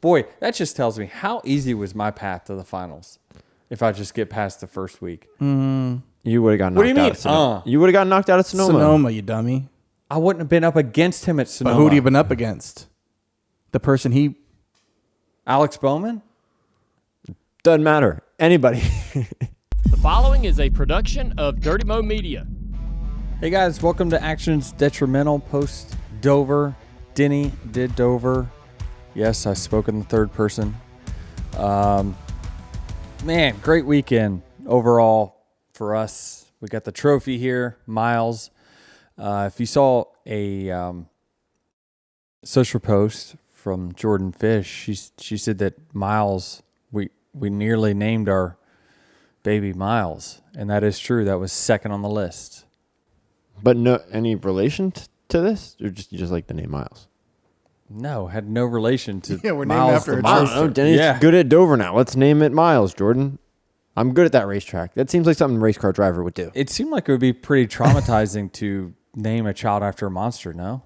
Boy, that just tells me how easy was my path to the finals if I just get past the first week. You would have gotten knocked What do you mean? out of Sonoma. You would have gotten knocked out of Sonoma. Sonoma, you dummy. I wouldn't have been up against him at Sonoma. But who would you been up against? The person he... Alex Bowman? Doesn't matter. Anybody. The following is a production of Dirty Mo Media. Hey guys, welcome to Actions Detrimental post Dover. Denny did Dover. Yes, I spoke in the third person. Man, great weekend overall for us. We got the trophy here, Miles. If you saw a social post from Jordan Fish, she said that Miles, we nearly named our baby Miles, and that is true. That was second on the list. But no, any relation to this, or just you just like the name Miles? No, had no relation to we're named Miles after the a Miles. I don't know. Denny's good at Dover now. Let's name it Miles, Jordan. I'm good at that racetrack. That seems like something a race car driver would do. It seemed like it would be pretty traumatizing to name a child after a monster, no?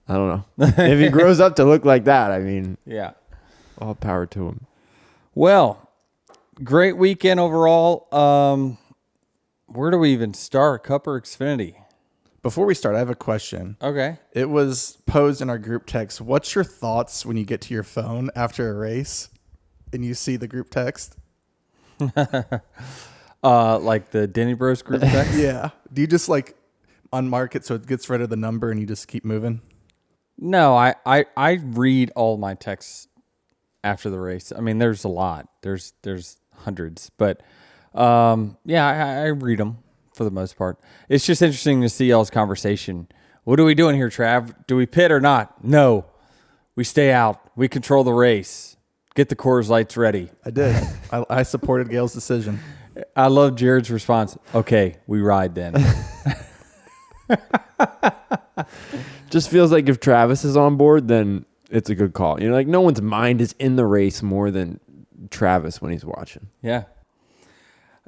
I don't know. If he grows up to look like that, I mean, Yeah. all power to him. Well, great weekend overall. Where do we even start? Cup or Xfinity? Before we start, I have a question. Okay. It was posed in our group text. What's your thoughts when you get to your phone after a race and you see the group text? Like the Denny Bros group text? Yeah. Do you just like unmark it so it gets rid of the number and you just keep moving? No, I read all my texts after the race. I mean, there's a lot. There's hundreds, but yeah, I read them for the most part. It's just interesting to see y'all's conversation. What are we doing here, Trav? Do we pit or not? No, we stay out. We control the race. Get the Coors Lights ready. I did. I supported Gail's decision. I love Jared's response. Okay, we ride then. Just feels like if Travis is on board, then it's a good call. You know, like no one's mind is in the race more than Travis when he's watching. Yeah.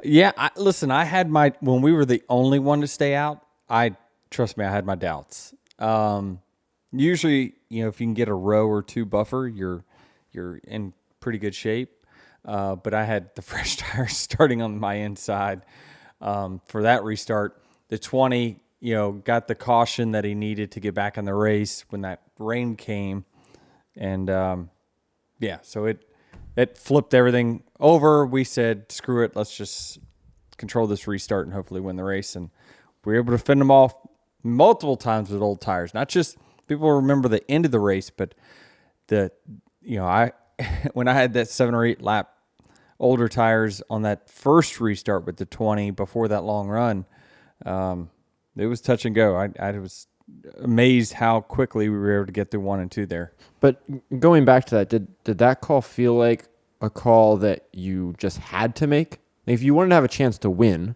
Yeah, listen, I had when we were the only one to stay out, trust me, I had my doubts. Usually, you know, if you can get a row or two buffer, you're in pretty good shape. But I had the fresh tires starting on my inside for that restart. The 20, you know, got the caution that he needed to get back in the race when that rain came. And, yeah, so it flipped everything over. We said, screw it, let's just control this restart and hopefully win the race. And we were able to fend them off multiple times with old tires. Not just people remember the end of the race, but when I had that 7 or 8 lap older tires on that first restart with the 20 before that long run, it was touch and go. I was amazed how quickly we were able to get through 1 and 2 there. But going back to that, did that call feel like a call that you just had to make? If you wanted to have a chance to win,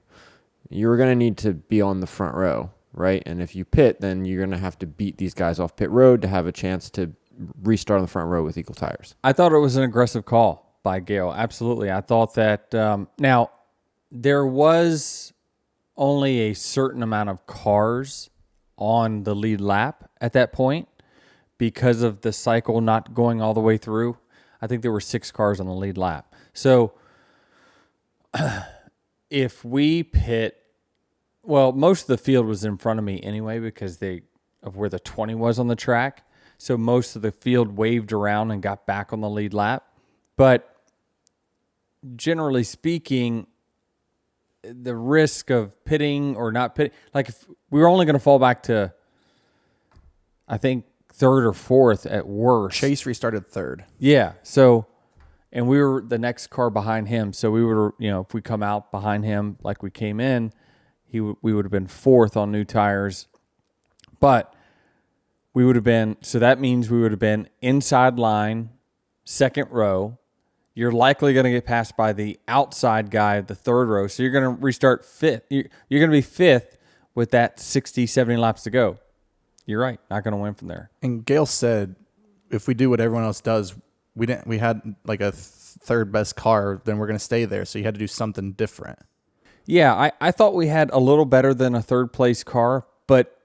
you were going to need to be on the front row, right? And if you pit, then you're going to have to beat these guys off pit road to have a chance to restart on the front row with equal tires. I thought it was an aggressive call by Gale. Absolutely. I thought that now there was only a certain amount of cars on the lead lap at that point because of the cycle not going all the way through. I think there were 6 cars on the lead lap. So if we pit, well, most of the field was in front of me anyway because of where the 20 was on the track. So most of the field waved around and got back on the lead lap. But generally speaking, the risk of pitting or not pitting, like if we were only going to fall back to, I think, 3rd or 4th at worst. Chase restarted 3rd. Yeah. So, and we were the next car behind him. So we were, you know, if we come out behind him like we came in, we would have been 4th on new tires. But we would have been, so that means we would have been inside line, 2nd row. You're likely going to get passed by the outside guy at the 3rd row. So you're going to restart 5th. You're going to be 5th with that 60, 70 laps to go. You're right. Not going to win from there. And Gail said, if we do what everyone else does, we had like a 3rd best car, then we're going to stay there. So you had to do something different. Yeah, I thought we had a little better than a 3rd place car, but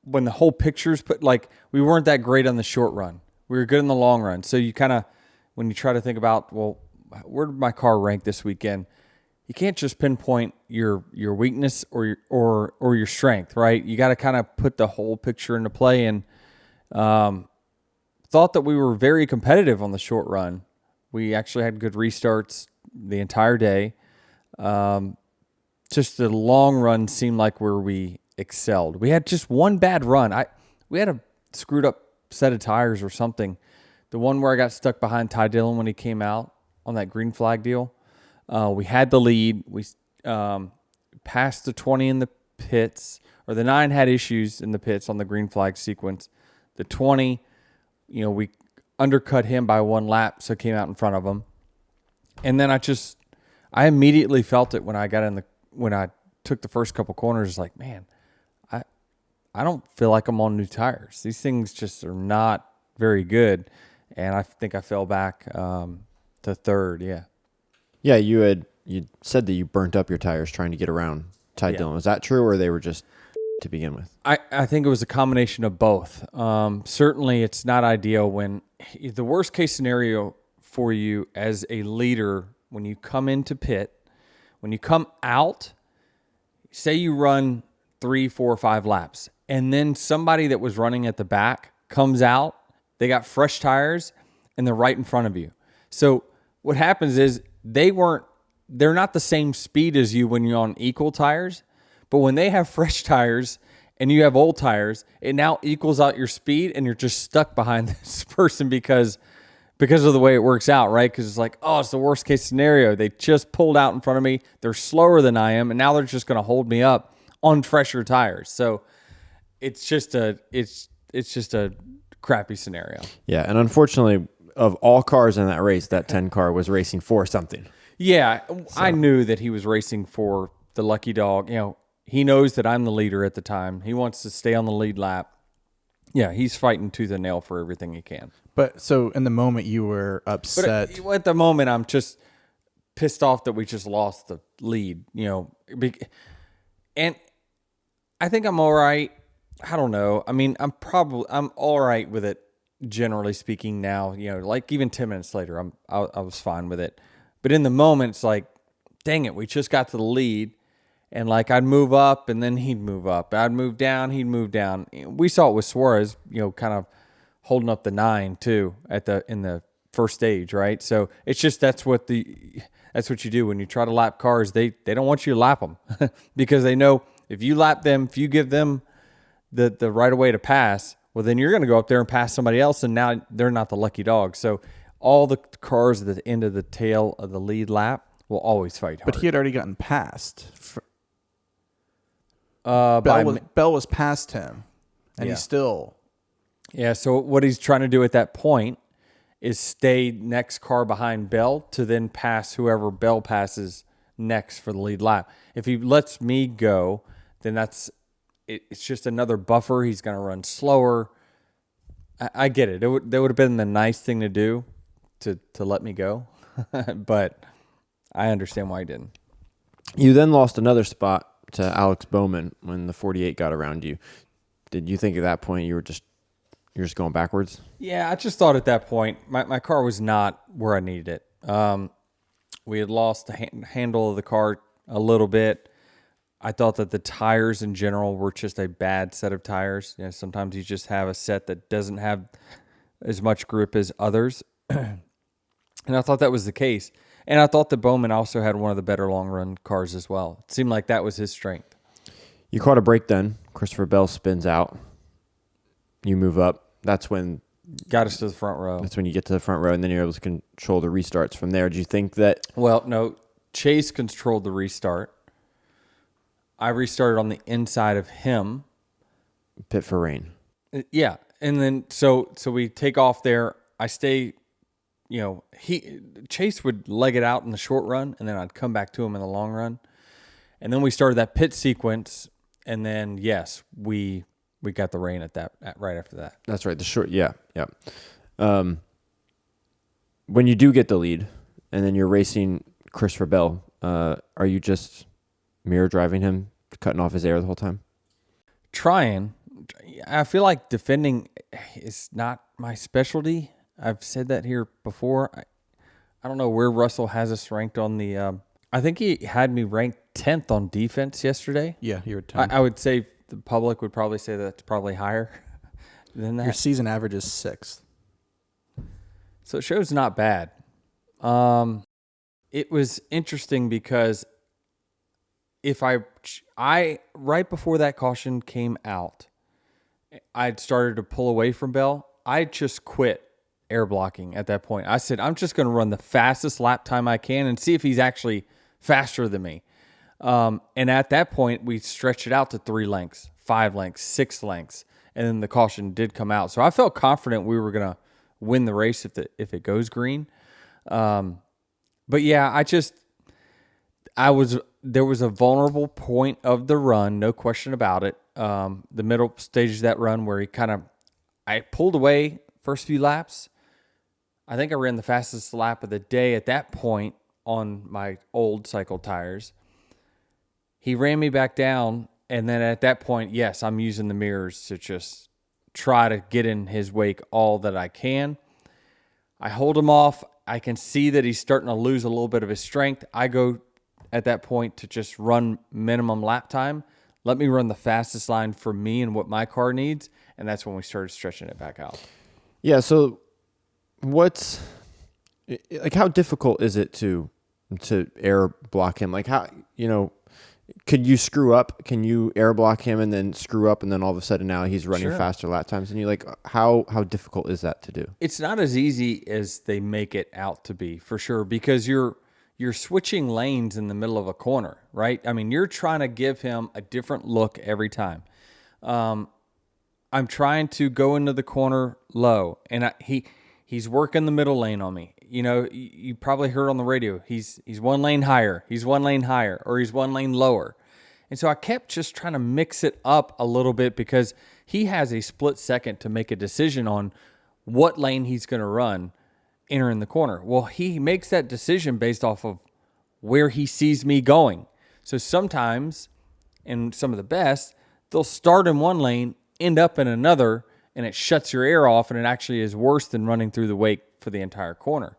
when the whole picture's put, like, we weren't that great on the short run. We were good in the long run. So you kind of, when you try to think about, well, where did my car rank this weekend? You can't just pinpoint your weakness or your strength, right? You got to kind of put the whole picture into play. And thought that we were very competitive on the short run. We actually had good restarts the entire day. Just the long run seemed like where we excelled. We had just one bad run. We had a screwed up set of tires or something. The one where I got stuck behind Dillon when he came out on that green flag deal. We had the lead. We passed the 20 in the pits, or the 9 had issues in the pits on the green flag sequence. The 20, we undercut him by 1 lap, so it came out in front of him. And then I immediately felt it when I took the first couple corners. Like, man, I don't feel like I'm on new tires. These things just are not very good. And I think I fell back to third. Yeah. Yeah, you said that you burnt up your tires trying to get around Dillon. Was that true, or they were just to begin with? I think it was a combination of both. Certainly, it's not ideal when the worst case scenario for you as a leader, when you come into pit, when you come out, say you run 3, 4, 5 laps, and then somebody that was running at the back comes out, they got fresh tires, and they're right in front of you. So what happens is they're not the same speed as you when you're on equal tires, but when they have fresh tires and you have old tires, it now equals out your speed, and you're just stuck behind this person because of the way it works out, right? Because it's like, oh, it's the worst case scenario. They just pulled out in front of me. They're slower than I am, and now they're just going to hold me up on fresher tires. So it's just a crappy scenario. Yeah, and unfortunately, of all cars in that race, that 10 car was racing for something. Yeah, so. I knew that he was racing for the lucky dog. He knows that I'm the leader at the time. He wants to stay on the lead lap. Yeah, he's fighting tooth and nail for everything he can. But so in the moment you were upset. But at the moment, I'm just pissed off that we just lost the lead, and I think I'm all right. I don't know. I mean, I'm all right with it, generally speaking now. Like even 10 minutes later, I was fine with it. But in the moment, it's like, dang it, we just got to the lead. And like I'd move up and then he'd move up. I'd move down, he'd move down. We saw it with Suarez, kind of holding up the 9 too in the first stage, right? So it's just that's what you do when you try to lap cars. They don't want you to lap them because they know if you lap them, if you give them the right of way to pass, well then you're going to go up there and pass somebody else, and now they're not the lucky dog. So all the cars at the end of the tail of the lead lap will always fight hard. But he had already gotten passed. Bell was past him, and he's still. Yeah, so what he's trying to do at that point is stay next car behind Bell to then pass whoever Bell passes next for the lead lap. If he lets me go, then it's just another buffer. He's going to run slower. I get it. That would have been the nice thing to do to let me go, but I understand why he didn't. You then lost another spot to Alex Bowman when the 48 got around you. Did you think at that point you're just going backwards? Yeah, I just thought at that point my car was not where I needed it. We had lost the handle of the car a little bit. I thought that the tires in general were just a bad set of tires. Sometimes you just have a set that doesn't have as much grip as others. And I thought that was the case. And I thought that Bowman also had one of the better long-run cars as well. It seemed like that was his strength. You caught a break then. Christopher Bell spins out. You move up. That's when... Got us to the front row. That's when you get to the front row, and then you're able to control the restarts from there. Do you think that... Well, no. Chase controlled the restart. I restarted on the inside of him. Pit for rain. Yeah. And then, so we take off there. I stay... Chase would leg it out in the short run, and then I'd come back to him in the long run. And then we started that pit sequence, and then yes, we got the rain right after that. That's right. The short, yeah. When you do get the lead, and then you're racing Christopher Bell, are you just mirror driving him, cutting off his air the whole time? Trying I feel like defending is not my specialty. I've said that here before. I don't know where Russell has us ranked on the. I think he had me ranked 10th on defense yesterday. Yeah, you were 10th. I would say the public would probably say that's probably higher than that. Your season average is 6th. So it shows not bad. It was interesting because if I right before that caution came out, I'd started to pull away from Bell. I just quit air blocking at that point. I said, I'm just going to run the fastest lap time I can and see if he's actually faster than me. And at that point, we stretched it out to 3 lengths, 5 lengths, 6 lengths, and then the caution did come out. So I felt confident we were going to win the race if it goes green. But yeah, there was a vulnerable point of the run, no question about it. The middle stage of that run where I pulled away first few laps. I think I ran the fastest lap of the day at that point on my old cycle tires. He ran me back down, and then at that point, yes, I'm using the mirrors to just try to get in his wake all that I can. I hold him off. I can see that he's starting to lose a little bit of his strength. I go at that point to just run minimum lap time. Let me run the fastest line for me and what my car needs, and that's when we started stretching it back out. Yeah, so how difficult is it to air block him? Like, how, could you screw up? Can you air block him and then screw up, and then all of a sudden now he's running faster lap times than you? Like, how difficult is that to do? It's not as easy as they make it out to be, for sure, because you're switching lanes in the middle of a corner, right? I mean, you're trying to give him a different look every time. I'm trying to go into the corner low, and he's working the middle lane on me. You probably heard on the radio, he's 1 lane higher, he's 1 lane higher, or he's 1 lane lower. And so I kept just trying to mix it up a little bit because he has a split second to make a decision on what lane he's going to run entering the corner. Well, he makes that decision based off of where he sees me going. So sometimes, and some of the best, they'll start in 1 lane, end up in another, and it shuts your air off, and it actually is worse than running through the wake for the entire corner.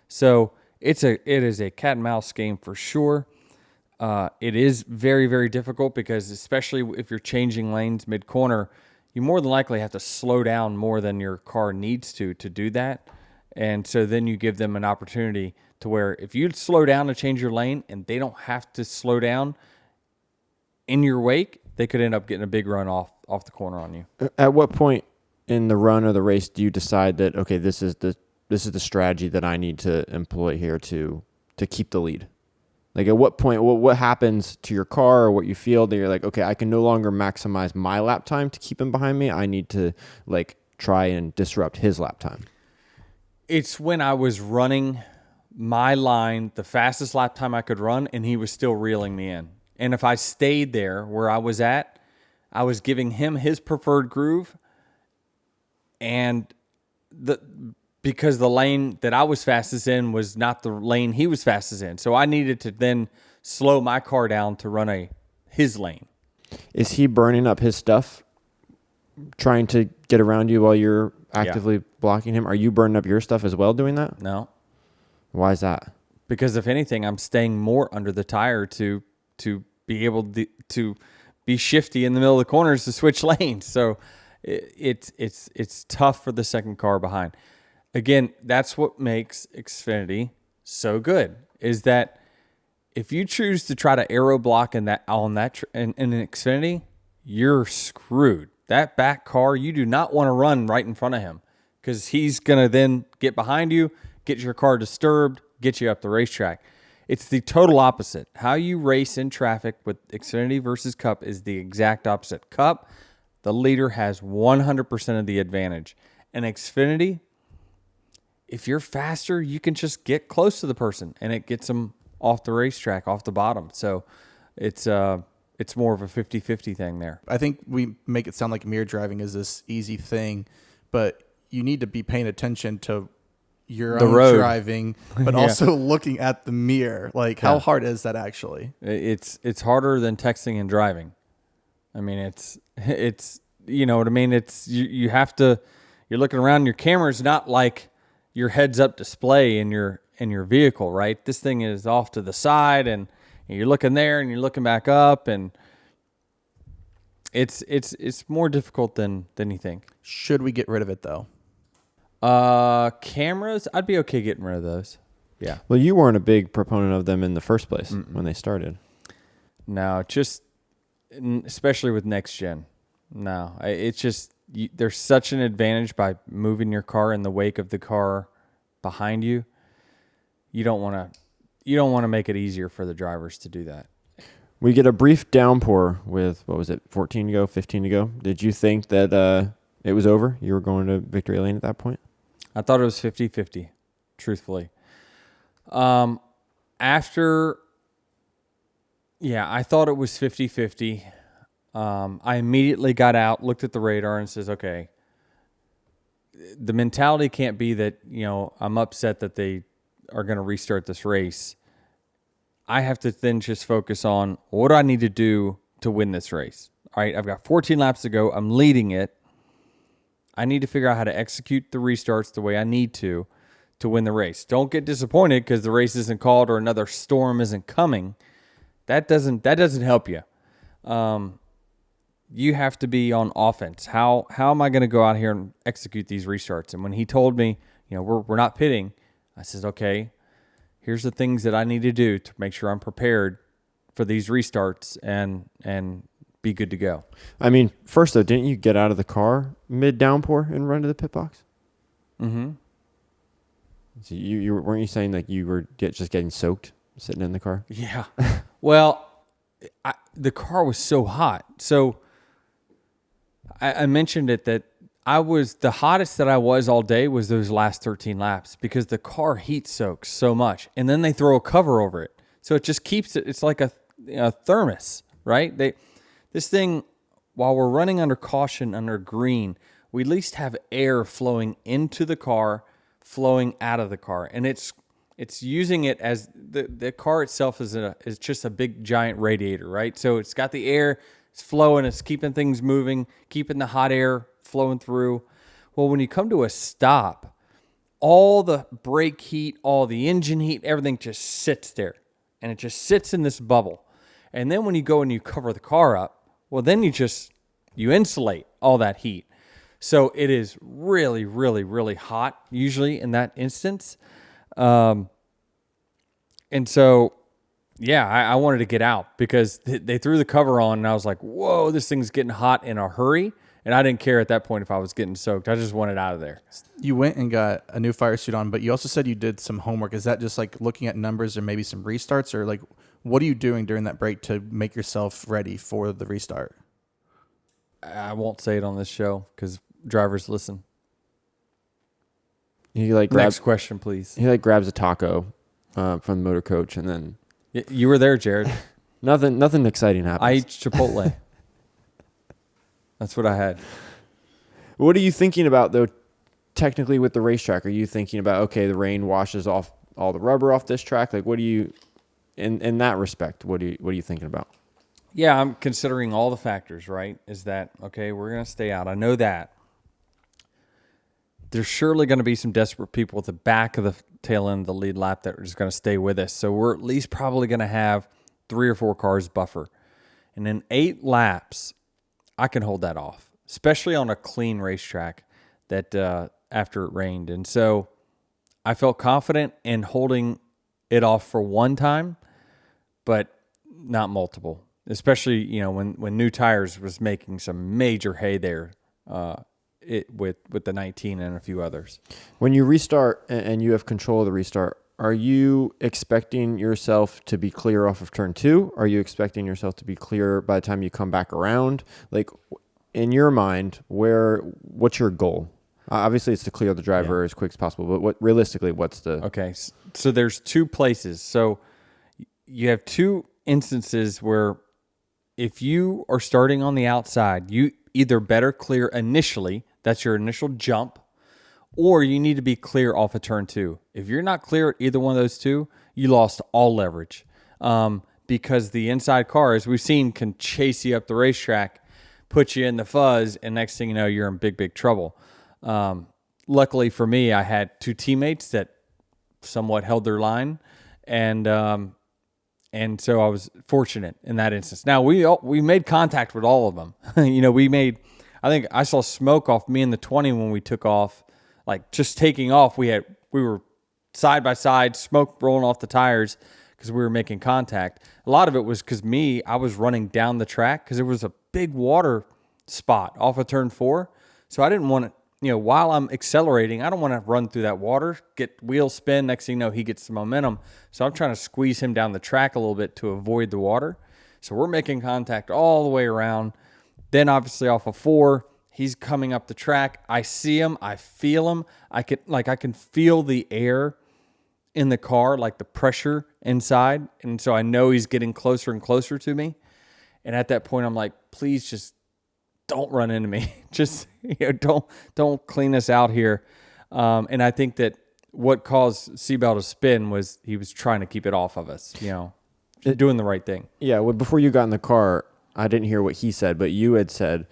So it is a cat and mouse game for sure. It is very, very difficult because especially if you're changing lanes mid-corner, you more than likely have to slow down more than your car needs to do that. And so then you give them an opportunity to where if you slow down to change your lane and they don't have to slow down in your wake, they could end up getting a big run off the corner on you. At what point in the run or the race do you decide that, okay, this is the strategy that I need to employ here to keep the lead? Like, at what point, what happens to your car or what you feel that you're like, okay, I can no longer maximize my lap time to keep him behind me. I need to try and disrupt his lap time. It's when I was running my line, the fastest lap time I could run, and he was still reeling me in. And if I stayed there where I was at, I was giving him his preferred groove, and because the lane that I was fastest in was not the lane he was fastest in. So I needed to then slow my car down to run his lane. Is he burning up his stuff trying to get around you while you're actively blocking him? Are you burning up your stuff as well doing that? No. Why is that? Because if anything, I'm staying more under the tire to be able to be shifty in the middle of the corners to switch lanes. So it's tough for the second car behind. Again, that's what makes Xfinity so good, is that if you choose to try to aero block in an Xfinity, you're screwed. That back car, you do not want to run right in front of him because he's going to then get behind you, get your car disturbed, get you up the racetrack. It's the total opposite. How you race in traffic with Xfinity versus Cup is the exact opposite. Cup, the leader has 100% of the advantage. And Xfinity, if you're faster, you can just get close to the person, and it gets them off the racetrack, off the bottom. So it's more of a 50-50 thing there. I think we make it sound like mirror driving is this easy thing, but you need to be paying attention to your own road. Driving, but also looking at the mirror. Like, how hard is that actually? It's harder than texting and driving. I mean, it's You know what I mean? It's you have to. You're looking around. Your camera's not like your heads-up display in your vehicle, right? This thing is off to the side, and you're looking there, and you're looking back up, and it's more difficult than you think. Should we get rid of it though? Cameras, I'd be okay getting rid of those. Yeah. Well, you weren't a big proponent of them in the first place when they started. No, just especially with next gen. No, it's just there's such an advantage by moving your car in the wake of the car behind you. You don't want to make it easier for the drivers to do that. We get a brief downpour with, what was it, 14 to go, 15 to go. Did you think that it was over? You were going to victory lane at that point? I thought it was 50-50, truthfully. I thought it was 50-50. I immediately got out, looked at the radar, and says, okay, the mentality can't be that, I'm upset that they are going to restart this race. I have to then just focus on what do I need to do to win this race. All right, I've got 14 laps to go. I'm leading it. I need to figure out how to execute the restarts the way I need to win the race. Don't get disappointed because the race isn't called or another storm isn't coming. That doesn't help you. You have to be on offense. How am I going to go out here and execute these restarts? And when he told me, we're not pitting, I said, okay, here's the things that I need to do to make sure I'm prepared for these restarts and be good to go. I mean, first though, didn't you get out of the car mid downpour and run to the pit box? Mm-hmm. So you weren't you saying that you were just getting soaked sitting in the car? Yeah. Well, the car was so hot. So I mentioned it that the hottest that I was all day was those last 13 laps because the car heat soaks so much. And then they throw a cover over it. So it just keeps it, it's like a thermos, right? This thing, while we're running under caution, under green, we at least have air flowing into the car, flowing out of the car. And it's using it as the car itself is just a big giant radiator, right? So it's got the air, it's flowing, it's keeping things moving, keeping the hot air flowing through. Well, when you come to a stop, all the brake heat, all the engine heat, everything just sits there. And it just sits in this bubble. And then when you go and you cover the car up, well, then you insulate all that heat. So it is really, really, really hot, usually in that instance. And so, yeah, I wanted to get out because they threw the cover on and I was like, whoa, this thing's getting hot in a hurry. And I didn't care at that point if I was getting soaked. I just wanted out of there. You went and got a new fire suit on, but you also said you did some homework. Is that just like looking at numbers or maybe some restarts, or like what are you doing during that break to make yourself ready for the restart? I won't say it on this show because drivers listen. He grabs, next question, please. He grabs a taco from the motor coach, and then you were there, Jared. nothing exciting happens. I ate Chipotle. That's what I had. What are you thinking about though? Technically, with the racetrack, are you thinking about okay, the rain washes off all the rubber off this track? Like, what do you, in that respect, what are you thinking about? Yeah, I'm considering all the factors. Right? Is that okay? We're gonna stay out. I know that. There's surely going to be some desperate people at the back of the tail end of the lead lap that are just going to stay with us. So we're at least probably going to have 3 or 4 cars buffer. And in 8 laps, I can hold that off, especially on a clean racetrack that after it rained. And so I felt confident in holding it off for one time, but not multiple, especially, when new tires was making some major hay there. With the 19 and a few others. When you restart and you have control of the restart, are you expecting yourself to be clear off of turn 2? Are you expecting yourself to be clear by the time you come back around? Like, in your mind, what's your goal? Obviously, it's to clear the driver as quick as possible, but realistically, what's the... Okay, so there's 2 places. So you have 2 instances where if you are starting on the outside, you either better clear initially, that's your initial jump, or you need to be clear off of turn 2. If you're not clear at either one of those 2, you lost all leverage because the inside car, as we've seen, can chase you up the racetrack. put you in the fuzz, and next thing you know, you're in big trouble. Luckily for me, I had two teammates that somewhat held their line, and so I was fortunate in that instance. Now we made contact with all of them. I think I saw smoke off me in the 20 when we took off, like just taking off. We were side by side, smoke rolling off the tires because we were making contact. A lot of it was because I was running down the track because there was a big water spot off of turn 4. So I didn't want to, while I'm accelerating, I don't want to run through that water, get wheel spin. Next thing you know, he gets the momentum. So I'm trying to squeeze him down the track a little bit to avoid the water. So we're making contact all the way around. Then obviously off of 4, he's coming up the track. I see him. I feel him. I can feel the air in the car, like the pressure inside. And so I know he's getting closer and closer to me. And at that point, I'm like, please just don't run into me. Just don't clean us out here. And I think that what caused Seabell to spin was he was trying to keep it off of us, doing the right thing. Yeah, well, before you got in the car, I didn't hear what he said, but you had said,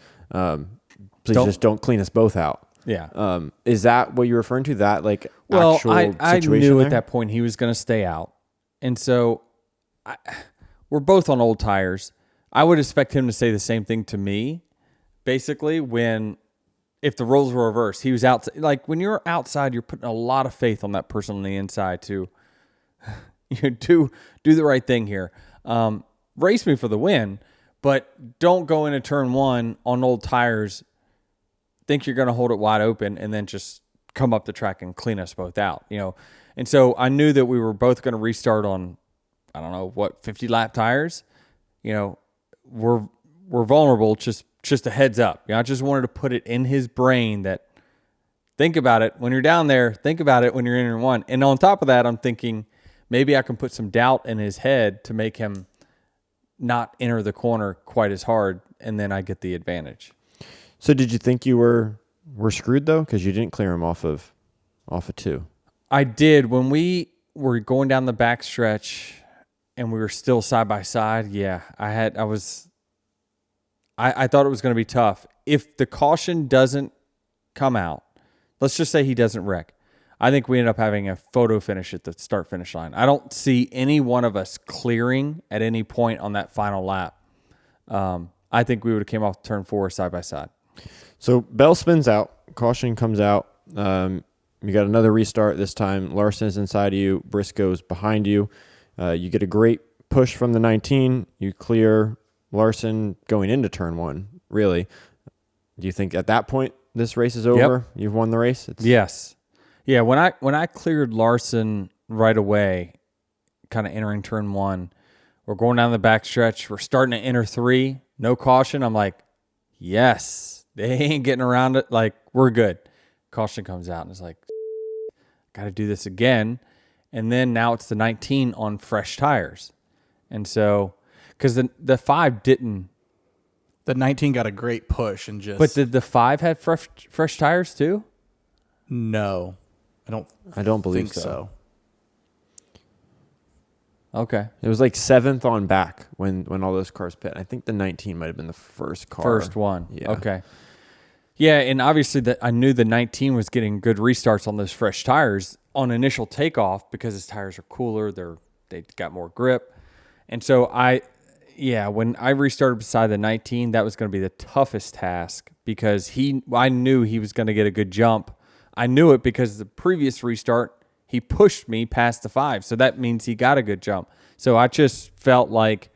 please don't clean us both out. Yeah. Is that what you're referring to? That actual I situation knew there? at that point he was going to stay out. And so we're both on old tires. I would expect him to say the same thing to me. Basically, if the roles were reversed, he was out. Like when you're outside, you're putting a lot of faith on that person on the inside to do the right thing here. Race me for the win, but don't go into turn 1 on old tires, think you're going to hold it wide open, and then just come up the track and clean us both out. And so I knew that we were both going to restart on, 50 lap tires. We're vulnerable. Just a heads up. I just wanted to put it in his brain that think about it when you're down there. Think about it when you're in turn 1. And on top of that, I'm thinking maybe I can put some doubt in his head to make him not enter the corner quite as hard, and then I get the advantage. So did you think you were screwed though, because you didn't clear him off of 2? I did when we were going down the back stretch, and we were still side by side. Yeah, I thought it was going to be tough. If the caution doesn't come out, let's just say he doesn't wreck, I think we end up having a photo finish at the start-finish line. I don't see any one of us clearing at any point on that final lap. I think we would have came off turn 4 side by side. So Bell spins out. Caution comes out. You got another restart. This time Larson is inside of you. Briscoe's behind you. You get a great push from the 19. You clear Larson going into turn 1, really. Do you think at that point this race is over? Yep. You've won the race? Yes. Yeah, when I cleared Larson right away, kind of entering turn 1, we're going down the back stretch. We're starting to enter 3, no caution. I'm like, yes, they ain't getting around it. Like, we're good. Caution comes out, and it's like, got to do this again. And then now it's the 19 on fresh tires. And so, because the 5 didn't. The 19 got a great push and just. But did the 5 have fresh tires too? No. I don't believe so. Okay. It was like 7th on back when all those cars pit. I think the 19 might have been the first car. First one. Yeah. Okay. Yeah, and obviously I knew the 19 was getting good restarts on those fresh tires on initial takeoff because his tires are cooler. They got more grip. And so when I restarted beside the 19, that was going to be the toughest task because I knew he was going to get a good jump. I knew it because the previous restart, he pushed me past the 5. So that means he got a good jump. So I just felt like,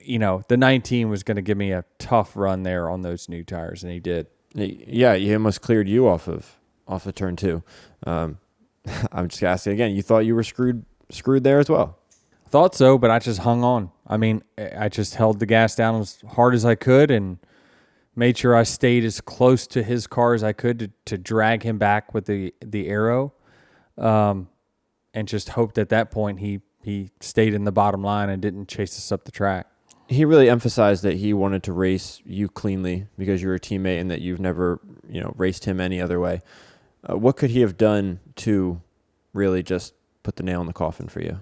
the 19 was going to give me a tough run there on those new tires, and he did. Yeah, he almost cleared you off of turn 2. I'm just asking again. You thought you were screwed there as well? Thought so, but I just hung on. I mean, I just held the gas down as hard as I could and made sure I stayed as close to his car as I could to drag him back with the arrow, and just hoped at that point he stayed in the bottom line and didn't chase us up the track. He really emphasized that he wanted to race you cleanly because you're a teammate and that you've never, raced him any other way. What could he have done to really just put the nail in the coffin for you?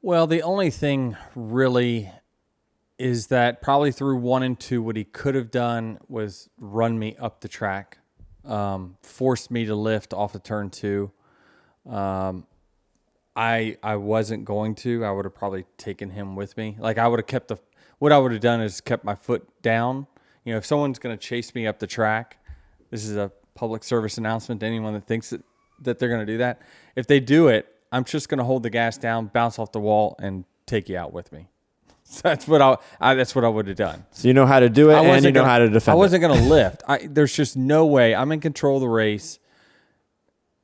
Well, the only thing really is that probably through 1 and 2, what he could have done was run me up the track, forced me to lift off of turn 2. I wasn't going to. I would have probably taken him with me. Like I would have kept what I would have done is kept my foot down. You know, if someone's going to chase me up the track, this is a public service announcement to anyone that thinks that they're going to do that. If they do it, I'm just going to hold the gas down, bounce off the wall, and take you out with me. So that's what I would have done. So you know how to do it, and you know how to defend it. I wasn't going to lift. There's just no way. I'm in control of the race.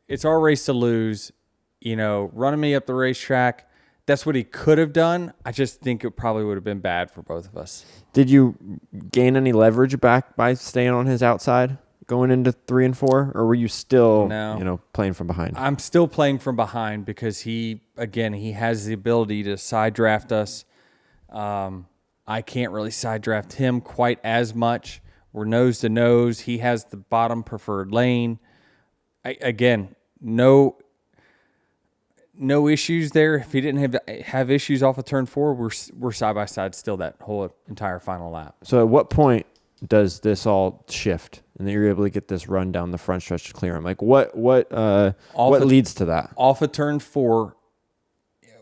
It's our race to lose. You know, running me up the racetrack, that's what he could have done. I just think it probably would have been bad for both of us. Did you gain any leverage back by staying on his outside going into 3 and 4, or were you still, playing from behind? I'm still playing from behind because he has the ability to side draft us. I can't really side draft him quite as much. We're nose to nose. He has the bottom preferred lane. No issues there. If he didn't have issues off of turn 4, we're side by side still that whole entire final lap. So at what point does this all shift and then you're able to get this run down the front stretch to clear him? Like what leads to that? Off of turn 4,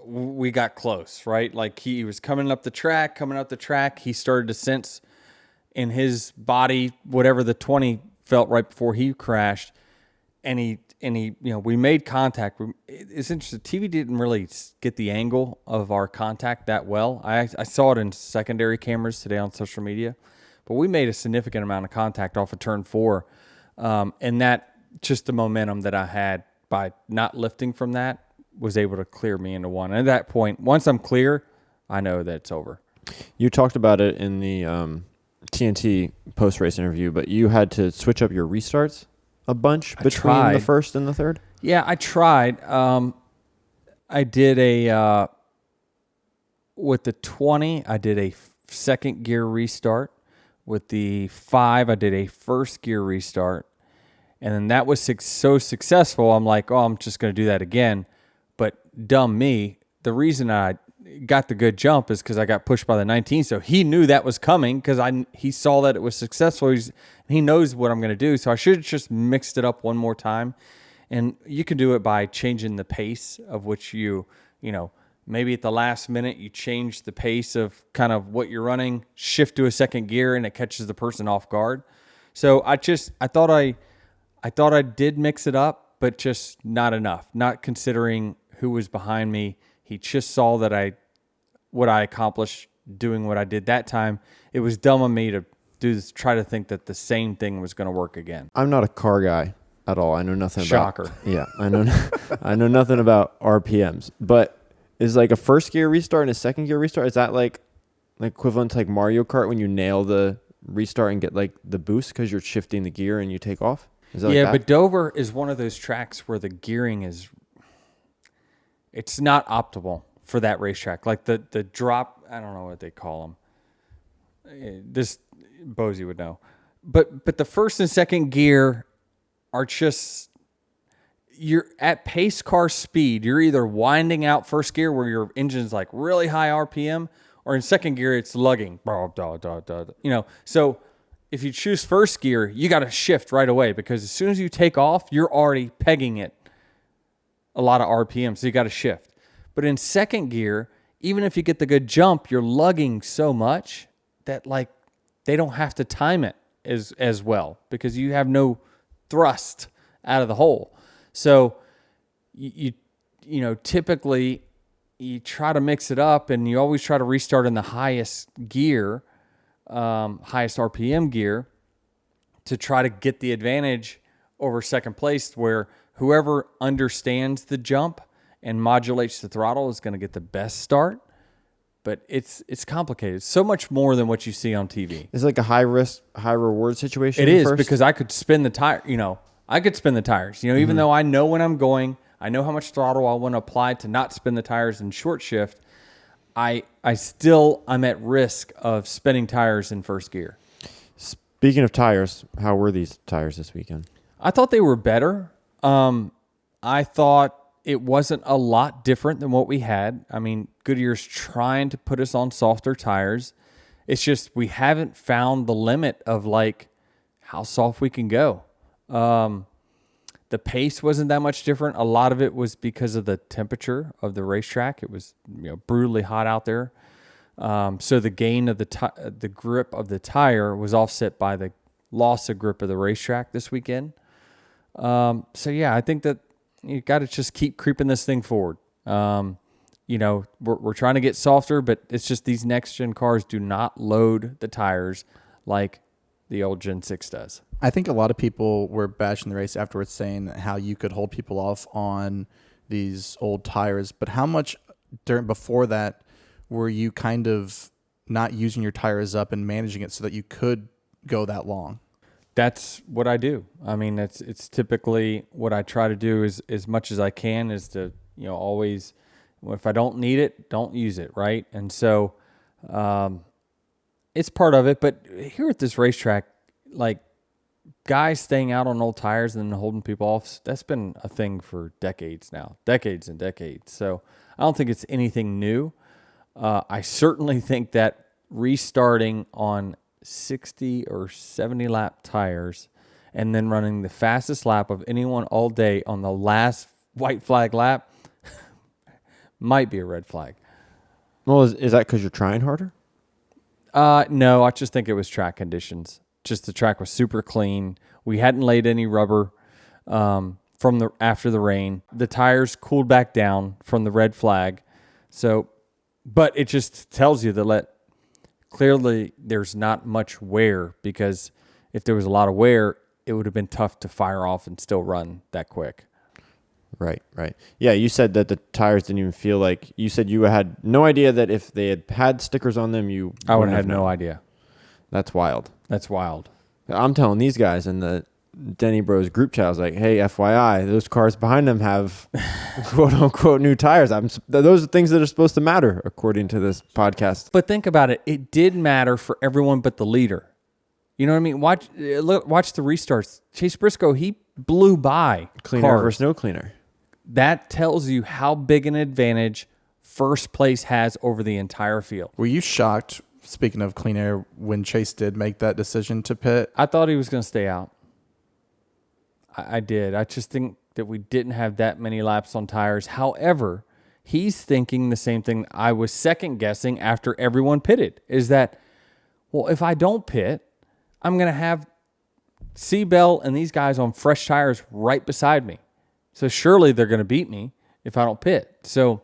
we got close, right? Like he was coming up the track. He started to sense in his body whatever the 20 felt right before he crashed, and he we made contact. It's interesting. TV didn't really get the angle of our contact that well. I saw it in secondary cameras today on social media, but we made a significant amount of contact off of turn 4, and that just the momentum that I had by not lifting from that was able to clear me into 1. And at that point, once I'm clear, I know that it's over. You talked about it in the TNT post-race interview, but you had to switch up your restarts a bunch between the first and the third? Yeah, I tried. I did with the 20, I did a second gear restart. With the 5, I did a first gear restart. And then that was so successful, I'm like, I'm just going to do that again. But dumb me, the reason I got the good jump is because I got pushed by the 19. So he knew that was coming because he saw that it was successful. He knows what I'm going to do. So I should have just mixed it up one more time. And you can do it by changing the pace of which maybe at the last minute you change the pace of kind of what you're running, shift to a second gear, and it catches the person off guard. So I thought I did mix it up, but just not enough. Not considering who was behind me. He just saw that what I accomplished doing what I did that time. It was dumb of me to try to think that the same thing was going to work again. I'm not a car guy at all. I know nothing Shocker. about. Yeah, I know nothing about RPMs. But is like a first gear restart and a second gear restart, is that like equivalent to like Mario Kart when you nail the restart and get like the boost because you're shifting the gear and you take off? Is that like that? But Dover is one of those tracks where the gearing it's not optimal for that racetrack. Like the drop, I don't know what they call them. This Bozy would know. But the first and second gear are just, you're at pace car speed. You're either winding out first gear where your engine's like really high RPM, or in second gear it's lugging. So if you choose first gear, you got to shift right away because as soon as you take off, you're already pegging it a lot of RPM, so you got to shift. But in second gear, even if you get the good jump, you're lugging so much that like they don't have to time it as well because you have no thrust out of the hole. So you typically you try to mix it up and you always try to restart in the highest gear, highest RPM gear to try to get the advantage over second place, where whoever understands the jump and modulates the throttle is going to get the best start. But it's complicated. It's so much more than what you see on TV. It's like a high risk, high reward situation. It is because I could spin the tire. I could spin the tires. Even though I know when I'm going, I know how much throttle I want to apply to not spin the tires in short shift. I'm at risk of spinning tires in first gear. Speaking of tires, how were these tires this weekend? I thought they were better. I thought it wasn't a lot different than what we had. I mean, Goodyear's trying to put us on softer tires. It's just we haven't found the limit of like how soft we can go. The pace wasn't that much different. A lot of it was because of the temperature of the racetrack. It was brutally hot out there. So the gain of the grip of the tire was offset by the loss of grip of the racetrack this weekend. So yeah, I think that you got to just keep creeping this thing forward. We're trying to get softer, but it's just these next gen cars do not load the tires like the old Gen 6 does. I think a lot of people were bashing the race afterwards, saying how you could hold people off on these old tires. But how much before that were you kind of not using your tires up and managing it so that you could go that long? That's what I do. I mean, it's typically what I try to do is as much as I can is to always, if I don't need it, don't use it, right? And so it's part of it. But here at this racetrack, like guys staying out on old tires and then holding people off, that's been a thing for decades now, decades and decades. So I don't think it's anything new. I certainly think that restarting on 60 or 70 lap tires and then running the fastest lap of anyone all day on the last white flag lap might be a red flag. Well, is that because you're trying harder? No, I just think it was track conditions. Just the track was super clean. We hadn't laid any rubber after the rain. The tires cooled back down from the red flag. So, but it just tells you that clearly there's not much wear, because if there was a lot of wear, it would have been tough to fire off and still run that quick. Right. Yeah, you said that the tires didn't even feel like, you said you had no idea that if they had stickers on them, I would have had no idea. That's wild. That's wild. I'm telling these guys in the Denny Bros group chat, I was like, hey, FYI, those cars behind them have quote unquote new tires. Those are things that are supposed to matter according to this podcast. But think about it. It did matter for everyone but the leader. You know what I mean? Watch the restarts. Chase Briscoe, he blew by Cleaner cars. versus no cleaner. That tells you how big an advantage first place has over the entire field. Were you shocked, speaking of clean air, when Chase did make that decision to pit? I thought he was going to stay out. I did. I just think that we didn't have that many laps on tires. However, he's thinking the same thing I was second guessing after everyone pitted, is that, well, if I don't pit, I'm going to have Seabell and these guys on fresh tires right beside me. So surely they're going to beat me if I don't pit. So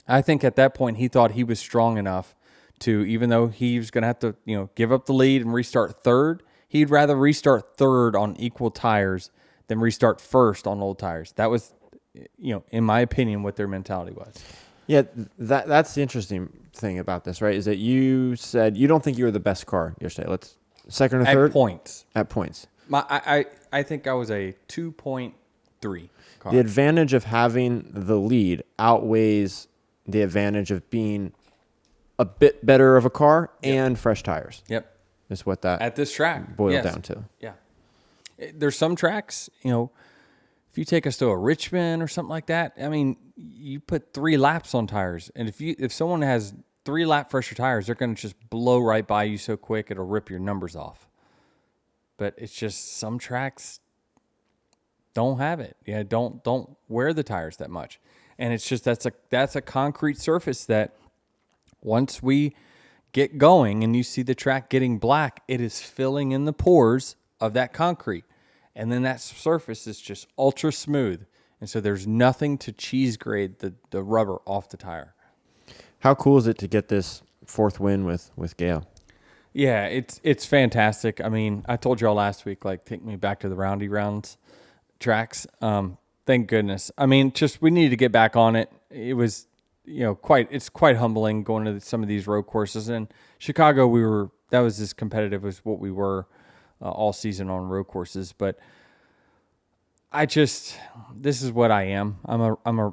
I think at that point he thought he was strong enough to, even though he was going to have to, give up the lead and restart third, he'd rather restart third on equal tires than restart first on old tires. That was, in my opinion, what their mentality was. Yeah, that's the interesting thing about this, right? Is that you said you don't think you were the best car yesterday. Second or third? At points. At points. I think I was a 2.3 car. The advantage of having the lead outweighs the advantage of being a bit better of a car and fresh tires. Yep. Is what that at this track boiled down to. Yeah. There's some tracks, if you take us to a Richmond or something like that, I mean, you put 3 laps on tires, and if someone has 3 lap fresher tires, they're going to just blow right by you so quick it'll rip your numbers off. But it's just some tracks don't have it. Yeah, don't wear the tires that much. And it's just that's a concrete surface that once we get going and you see the track getting black, it is filling in the pores of that concrete. And then that surface is just ultra smooth. And so there's nothing to cheese grade the rubber off the tire. How cool is it to get this 4th win with Gale? Yeah, it's fantastic. I mean, I told y'all last week, take me back to the roundy rounds tracks. Thank goodness. I mean, just we needed to get back on it. It was, it's quite humbling going to some of these road courses. In Chicago, that was as competitive as what we were all season on road courses. But this is what I am. I'm a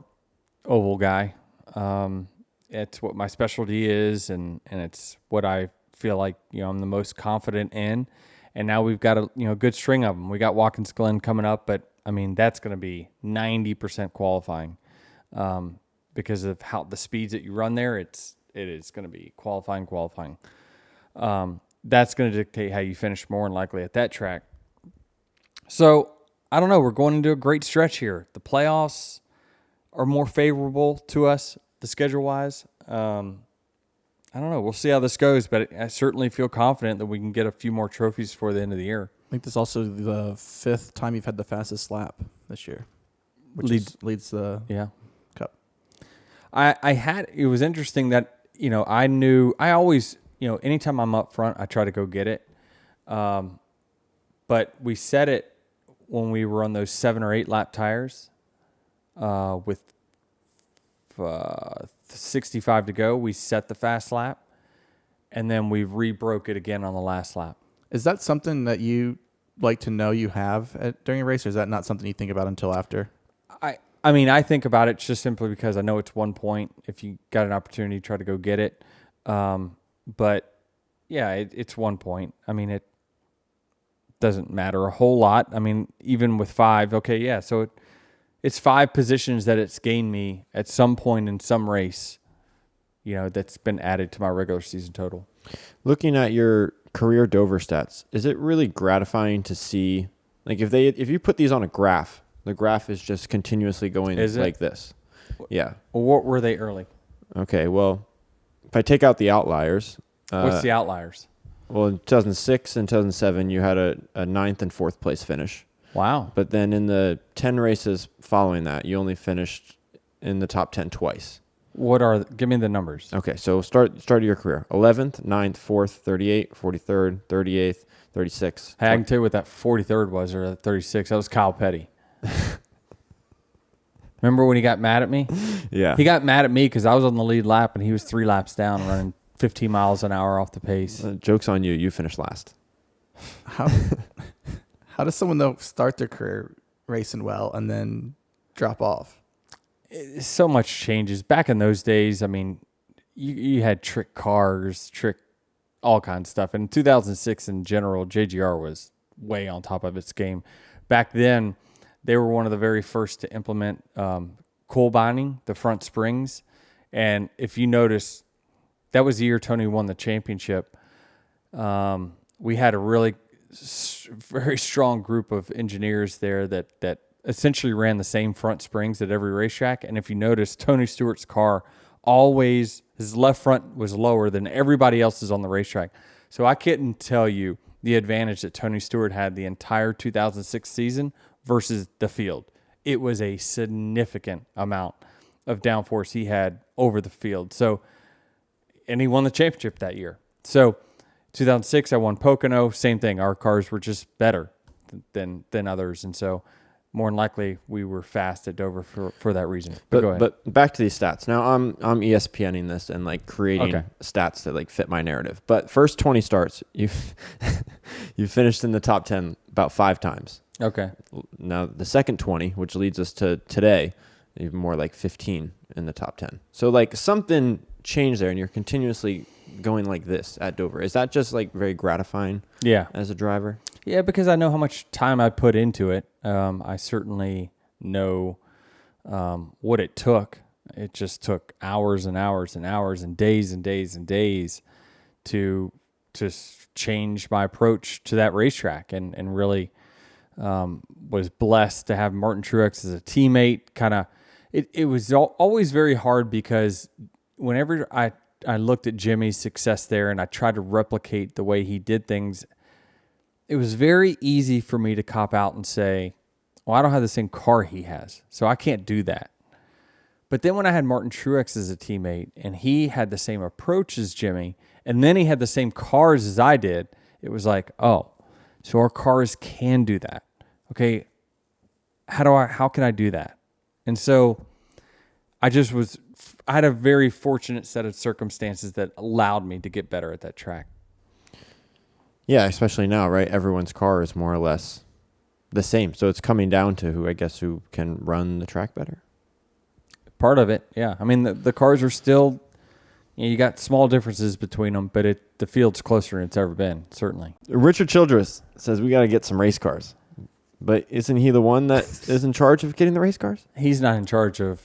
oval guy. It's what my specialty is, and it's what I feel like I'm the most confident in. And now we've got a good string of them. We got Watkins Glen coming up, but I mean that's going to be 90% qualifying because of how the speeds that you run there. It is going to be qualifying. That's going to dictate how you finish more than likely at that track. So I don't know. We're going into a great stretch here. The playoffs are more favorable to us, the schedule-wise. I don't know. We'll see how this goes, but I certainly feel confident that we can get a few more trophies before the end of the year. I think this is also the 5th time you've had the fastest lap this year, which leads the Cup. It was interesting that, I always, anytime I'm up front, I try to go get it. But we set it when we were on those 7 or 8 lap tires with 65 to go. We set the fast lap, and then we rebroke it again on the last lap. Is that something that you like to know you have during a race, or is that not something you think about until after? I think about it just simply because I know it's 1 point. If you got an opportunity, try to go get it. But yeah, it's 1 point. It doesn't matter a whole lot. Even with 5, okay, yeah. So it's 5 positions that it's gained me at some point in some race, that's been added to my regular season total. Looking at your career Dover stats, is it really gratifying to see, like if you put these on a graph, the graph is just continuously going like this? Yeah. Well, what were they early? Okay, well, if I take out the outliers. What's the outliers? Well, in 2006 and 2007, you had a 9th and 4th place finish. Wow. But then in the 10 races following that, you only finished in the top 10 twice. Give me the numbers. Okay, so start of your career. 11th, 9th, 4th, 38, 43rd, 38th, 36th. Hey, I can tell you what that 43rd was, or that 36th. That was Kyle Petty. Remember when he got mad at me? Yeah. He got mad at me because I was on the lead lap, and he was 3 laps down running 15 miles an hour off the pace. Joke's on you. You finished last. How does someone, though, start their career racing well and then drop off? So much changes. Back in those days, you had trick cars, all kinds of stuff. In 2006 in general, JGR was way on top of its game. Back then, they were one of the very first to implement coil binding, the front springs. And if you notice, that was the year Tony won the championship. We had a really very strong group of engineers there that essentially ran the same front springs at every racetrack. And if you notice, Tony Stewart's car always, his left front was lower than everybody else's on the racetrack. So I couldn't tell you the advantage that Tony Stewart had the entire 2006 season versus the field. It was a significant amount of downforce he had over the field. So, and he won the championship that year. So 2006, I won Pocono. Same thing. Our cars were just better than others. And so more than likely we were fast at Dover for that reason. But go ahead. But back to these stats. Now I'm ESPNing this and creating stats that fit my narrative. But first 20 starts, you finished in the top 10 about 5 times. Okay. Now the second 20, which leads us to today, even more like 15 in the top 10. So something changed there, and you're continuously going like this at Dover. Is that just very gratifying? Yeah. As a driver? Yeah, because I know how much time I put into it. I certainly know what it took. It just took hours and hours and hours and days and days and days to change my approach to that racetrack, and really was blessed to have Martin Truex as a teammate. It was always very hard because whenever I looked at Jimmie's success there and I tried to replicate the way he did things, it was very easy for me to cop out and say, well, I don't have the same car he has, so I can't do that. But then when I had Martin Truex as a teammate and he had the same approach as Jimmie, and then he had the same cars as I did, it was like, oh, so our cars can do that. Okay, how can I do that? And so I had a very fortunate set of circumstances that allowed me to get better at that track. Yeah, especially now, right? Everyone's car is more or less the same. So it's coming down to who can run the track better. Part of it, yeah. The cars are still, you got small differences between them, but the field's closer than it's ever been, certainly. Richard Childress says we got to get some race cars. But isn't he the one that is in charge of getting the race cars? He's not in charge of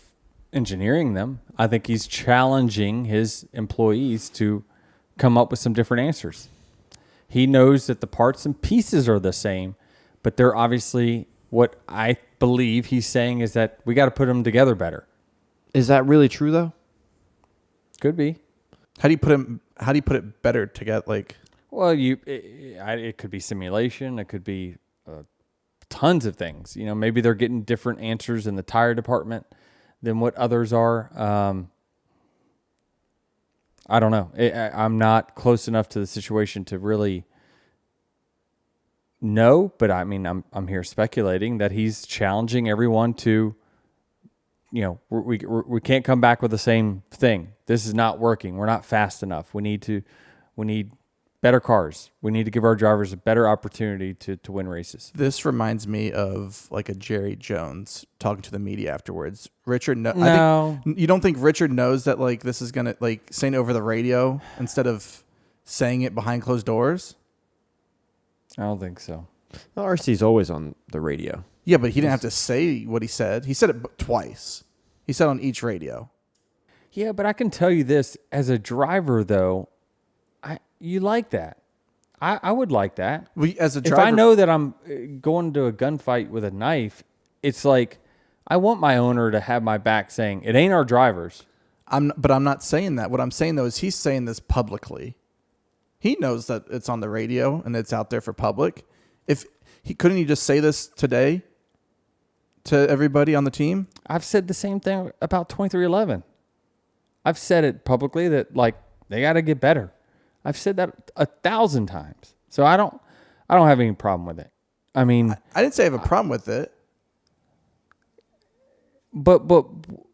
engineering them. I think he's challenging his employees to come up with some different answers. He knows that the parts and pieces are the same, but they're obviously, what I believe he's saying is that we got to put them together better. Is that really true though? Could be. How do you put it better together? Like, Well, it could be simulation. It could be tons of things. Maybe they're getting different answers in the tire department than what others are. I don't know. I'm not close enough to the situation to really know, but I mean, I'm here speculating that he's challenging everyone to, we can't come back with the same thing. This is not working. We're not fast enough. We need better cars. We need to give our drivers a better opportunity to win races. this reminds me of like a Jerry Jones talking to the media afterwards. Richard, No. you don't think Richard knows that like this is gonna like saying it over the radio instead of saying it behind closed doors? I don't think so. Well, RC's always on the radio. Yeah, but he didn't have to say what he said. He said it twice. He said on each radio. Yeah, but I can tell you this, as a driver though, you like that. I would like that. As a driver, If I know that I'm going to a gunfight with a knife, it's like I want my owner to have my back saying, it ain't our drivers. But I'm not saying that. What I'm saying though is he's saying this publicly. He knows that it's on the radio and it's out there for public. Couldn't he just say this today to everybody on the team? I've said the same thing about 2311. I've said it publicly that like they got to get better. I've said that 1,000 times. So I don't have any problem with it. I mean, I didn't say I have a problem with it. but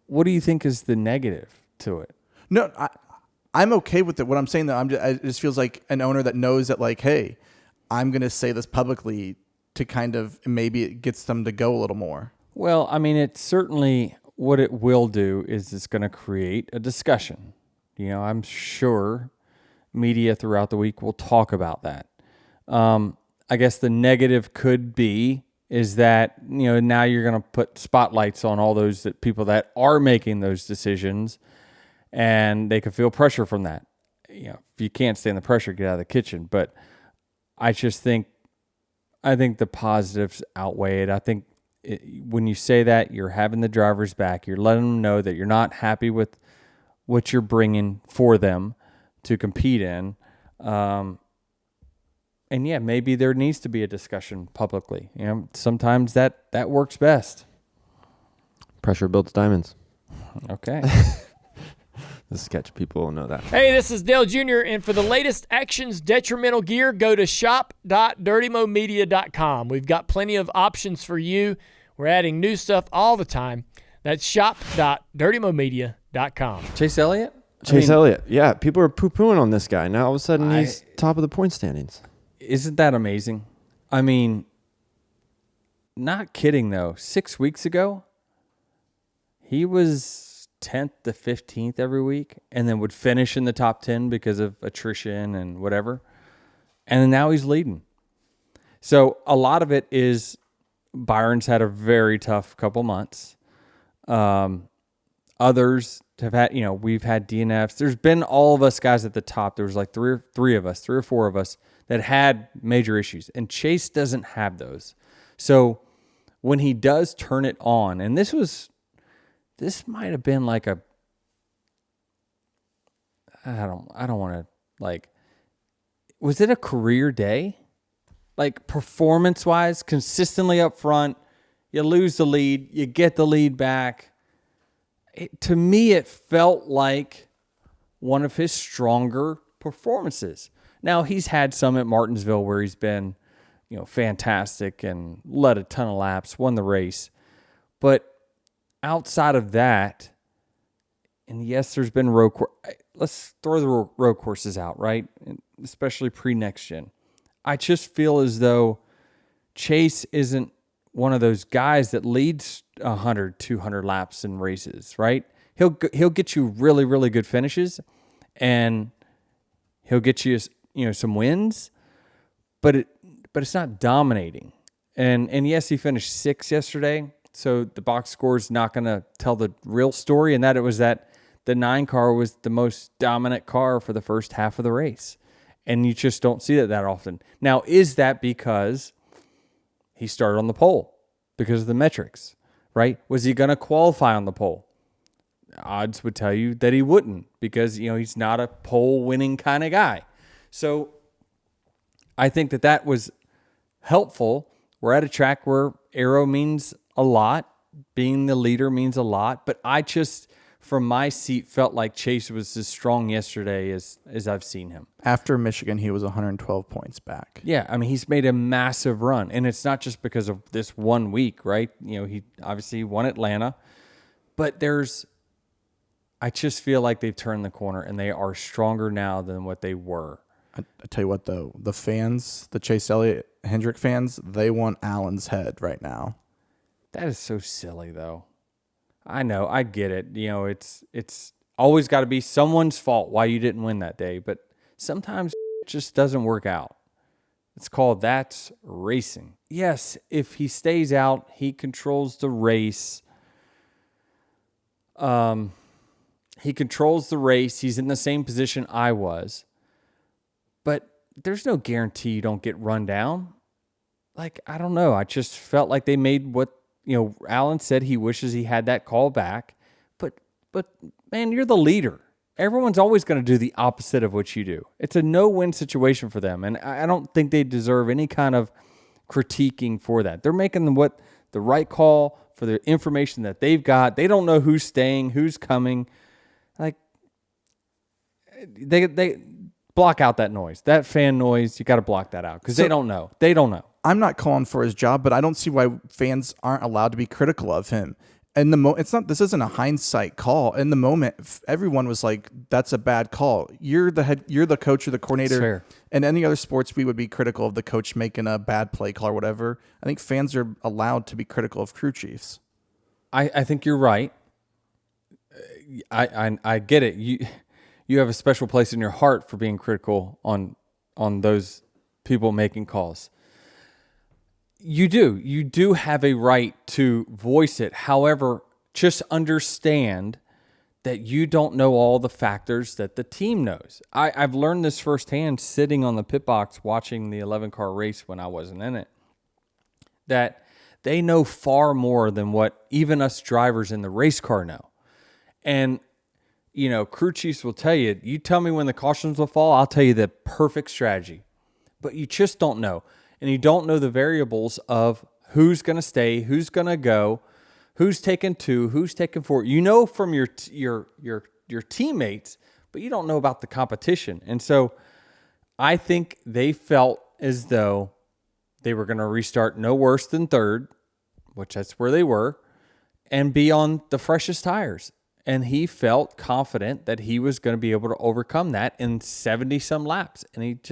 what do you think is the negative to it? No, I'm okay with it. What I'm saying though, it just feels like an owner that knows that like, hey, I'm going to say this publicly to kind of maybe it gets them to go a little more. Well, I mean, it's certainly what it will do is it's going to create a discussion. I'm sure media throughout the week will talk about that. I guess the negative could be is that, now you're going to put spotlights on all those people that are making those decisions, and they could feel pressure from that. If you can't stand the pressure, get out of the kitchen. But I think the positives outweigh it. I think when you say that, you're having the drivers back. You're letting them know that you're not happy with what you're bringing for them to compete in. And yeah, maybe there needs to be a discussion publicly. Sometimes that works best. Pressure builds diamonds. Okay. The sketch people will know that. Hey, this is Dale Jr., and for the latest Actions Detrimental gear, go to shop.dirtymomedia.com. We've got plenty of options for you. We're adding new stuff all the time. That's shop.dirtymomedia.com. Chase Elliott? Elliott. Yeah, people are poo-pooing on this guy. Now all of a sudden he's top of the point standings. Isn't that amazing? I mean, not kidding though. 6 weeks ago, he was 10th to 15th every week and then would finish in the top 10 because of attrition and whatever. And then now he's leading. So a lot of it is Byron's had a very tough couple months. Others have had, we've had DNFs. There's been all of us guys at the top. There was like three or four of us that had major issues. And Chase doesn't have those. So when he does turn it on, and this might have been like I don't want to was it a career day? Like performance-wise, consistently up front, you lose the lead, you get the lead back. To me, it felt like one of his stronger performances. Now, he's had some at Martinsville where he's been, fantastic and led a ton of laps, won the race. But outside of that, and yes, there's been let's throw the road courses out, right? Especially pre-next gen. I just feel as though Chase isn't one of those guys that leads 100, 200 laps in races, right? He'll get you really, really good finishes, and he'll get you, some wins, but it's not dominating. And yes, he finished 6th yesterday, so the box score is not going to tell the real story, and that it was that the 9 car was the most dominant car for the first half of the race. And you just don't see that often. Now, is that because he started on the pole because of the metrics, right? Was he going to qualify on the pole? Odds would tell you that he wouldn't because, he's not a pole winning kind of guy. So I think that was helpful. We're at a track where aero means a lot. Being the leader means a lot. But I just, from my seat, felt like Chase was as strong yesterday as I've seen him. After Michigan, he was 112 points back. Yeah, I mean, he's made a massive run. And it's not just because of this 1 week, right? He obviously won Atlanta. But I just feel like they've turned the corner and they are stronger now than what they were. I tell you what, though, the fans, the Chase Elliott Hendrick fans, they want Allen's head right now. That is so silly, though. I know, I get it. It's always got to be someone's fault why you didn't win that day, but sometimes it just doesn't work out. It's called that's racing. Yes, if he stays out, he controls the race. He controls the race. He's in the same position I was. But there's no guarantee you don't get run down. Like, I don't know. I just felt like they made what, Allen said he wishes he had that call back. But man, you're the leader. Everyone's always going to do the opposite of what you do. It's a no-win situation for them. And I don't think they deserve any kind of critiquing for that. They're making the right call for the information that they've got. They don't know who's staying, who's coming. Like, they block out that noise. That fan noise, you got to block that out because they don't know. They don't know. I'm not calling for his job, but I don't see why fans aren't allowed to be critical of him. And this isn't a hindsight call. In the moment, everyone was like, "That's a bad call." You're the head. You're the coach or the coordinator. Fair. In any other sports, we would be critical of the coach making a bad play call or whatever. I think fans are allowed to be critical of crew chiefs. I think you're right. I get it. You have a special place in your heart for being critical on those people making calls. You do have a right to voice it. However, just understand that you don't know all the factors that the team knows. I've learned this firsthand sitting on the pit box watching the 11-car race when I wasn't in it, that they know far more than what even us drivers in the race car know. And, crew chiefs will tell you, you tell me when the cautions will fall, I'll tell you the perfect strategy. But you just don't know. And you don't know the variables of who's going to stay, who's going to go, who's taking 2, who's taking 4. You know from your teammates, but you don't know about the competition. And so I think they felt as though they were going to restart no worse than 3rd, which that's where they were, and be on the freshest tires. And he felt confident that he was going to be able to overcome that in 70-some laps. And it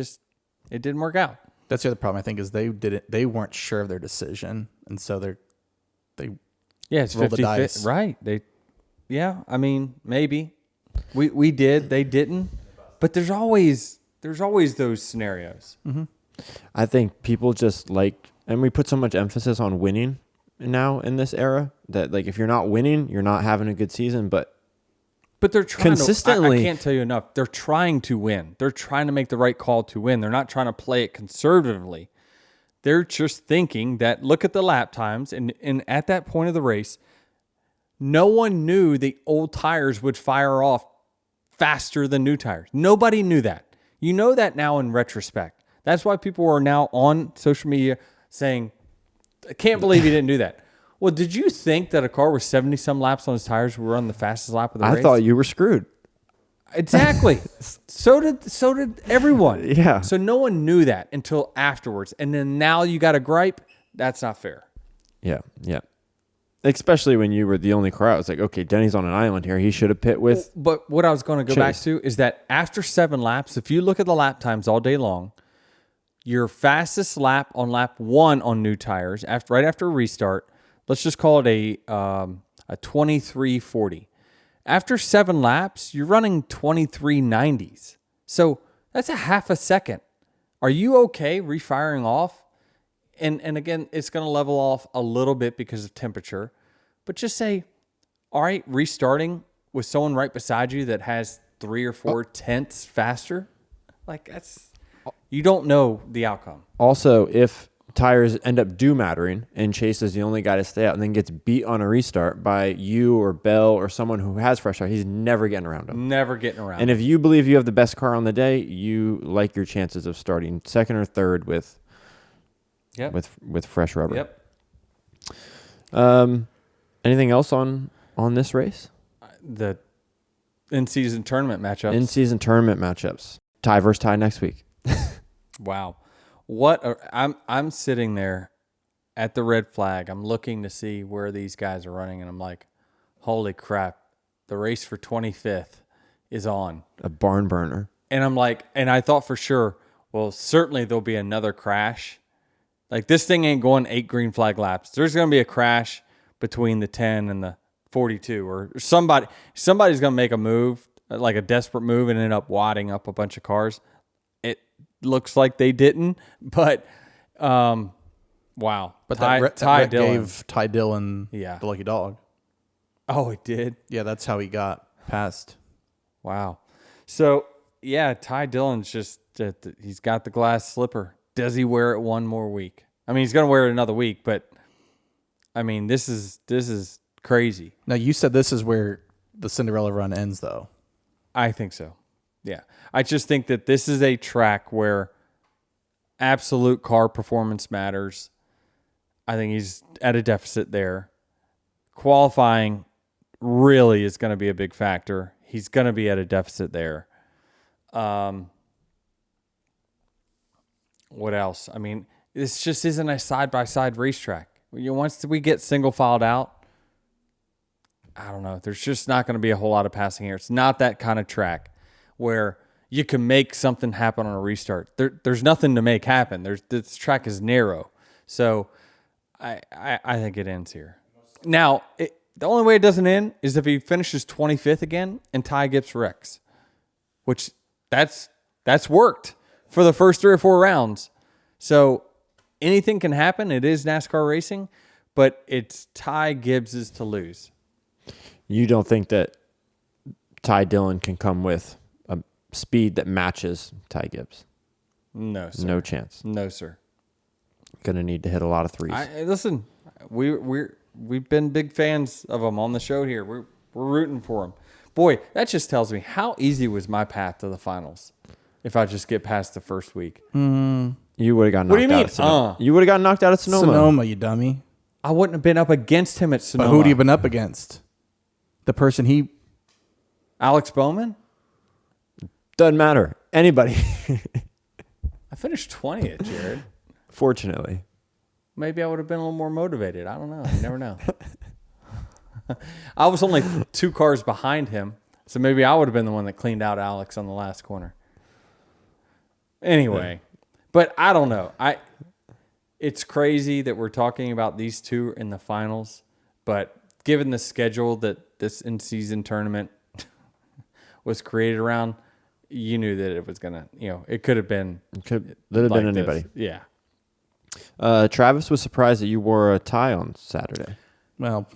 didn't work out. That's the other problem, I think, is they weren't sure of their decision, and so they it's rolled the 50, dice. Right. I mean, maybe. We did, they didn't. But there's always those scenarios. Mm-hmm. I think people just and we put so much emphasis on winning now in this era that if you're not winning, you're not having a good season, but they're trying consistently. I can't tell you enough. They're trying to win. They're trying to make the right call to win. They're not trying to play it conservatively. They're just thinking that look at the lap times, and at that point of the race, no one knew the old tires would fire off faster than new tires. Nobody knew that. You know that now in retrospect. That's why people are now on social media saying, I can't believe you didn't do that. Well, did you think that a car with 70-some laps on his tires would run the fastest lap of the race? I thought you were screwed. Exactly. So did everyone. Yeah. So no one knew that until afterwards. And then now you got a gripe? That's not fair. Yeah. Especially when you were the only car out. It's like, okay, Denny's on an island here. He should have pit with. But what I was going to go back Chase. to is that after 7 laps, if you look at the lap times all day long, your fastest lap on lap 1 on new tires, right after a restart, let's just call it a 23:40. After 7 laps, you're running 23:90s. So that's a half a second. Are you okay refiring off? And again, it's going to level off a little bit because of temperature. But just say, all right, restarting with someone right beside you that has 3 or 4 tenths faster, like you don't know the outcome. Also, if tires end up mattering and Chase is the only guy to stay out and then gets beat on a restart by you or Bell or someone who has fresh tires, he's never getting around him. Never getting around. And if you believe you have the best car on the day, you like your chances of starting second or third with fresh rubber. Yep. Anything else on this race? The in-season tournament matchups. In-season tournament matchups. Tie versus tie next week. Wow. I'm sitting there at the red flag. I'm looking to see where these guys are running, and I'm like, holy crap, the race for 25th is on. A barn burner. And I'm like, and I thought for sure, well, certainly there'll be another crash. Like, this thing ain't going 8 green flag laps. There's going to be a crash between the 10 and the 42, or somebody's going to make a move, like a desperate move, and end up wadding up a bunch of cars. It looks like they didn't, but wow. But Ty that Dillon gave Ty Dillon the lucky dog. Oh, it did? Yeah, that's how he got past. Wow. So, yeah, Ty Dillon's just, he's got the glass slipper. Does he wear it one more week? I mean, he's going to wear it another week, but, I mean, this is crazy. Now, you said this is where the Cinderella run ends, though. I think so. Yeah. I just think that this is a track where absolute car performance matters. I think he's at a deficit there. Qualifying really is going to be a big factor. He's going to be at a deficit there. What else? I mean, this just isn't a side-by-side racetrack. Once we get single filed out, I don't know. There's just not going to be a whole lot of passing here. It's not that kind of track where you can make something happen on a restart. There's nothing to make happen. This track is narrow. So I think it ends here. Now, the only way it doesn't end is if he finishes 25th again and Ty Gibbs wrecks, which that's worked for the first 3 or 4 rounds. So anything can happen. It is NASCAR racing, but it's Ty Gibbs's to lose. You don't think that Ty Dillon can come with a speed that matches Ty Gibbs? No, sir. No chance. No, sir. Gonna need to hit a lot of threes. Listen, we've been big fans of him on the show here. We're rooting for him. Boy, that just tells me how easy was my path to the finals if I just get past the first week. You would have gotten knocked What do you mean? out. At Sonoma. You would have gotten knocked out at Sonoma. Sonoma, you dummy. I wouldn't have been up against him at Sonoma. But who would you have been up against? The person he... Alex Bowman? Doesn't matter. Anybody. I finished 20th, Jared. Fortunately. Maybe I would have been a little more motivated. I don't know. You never know. I was only 2 cars behind him, so maybe I would have been the one that cleaned out Alex on the last corner. Anyway, but I don't know. It's crazy that we're talking about these two in the finals, but given the schedule that this in-season tournament was created around, you knew that it was going to, it could have been. Could have been anybody. Yeah. Travis was surprised that you wore a tie on Saturday. Well,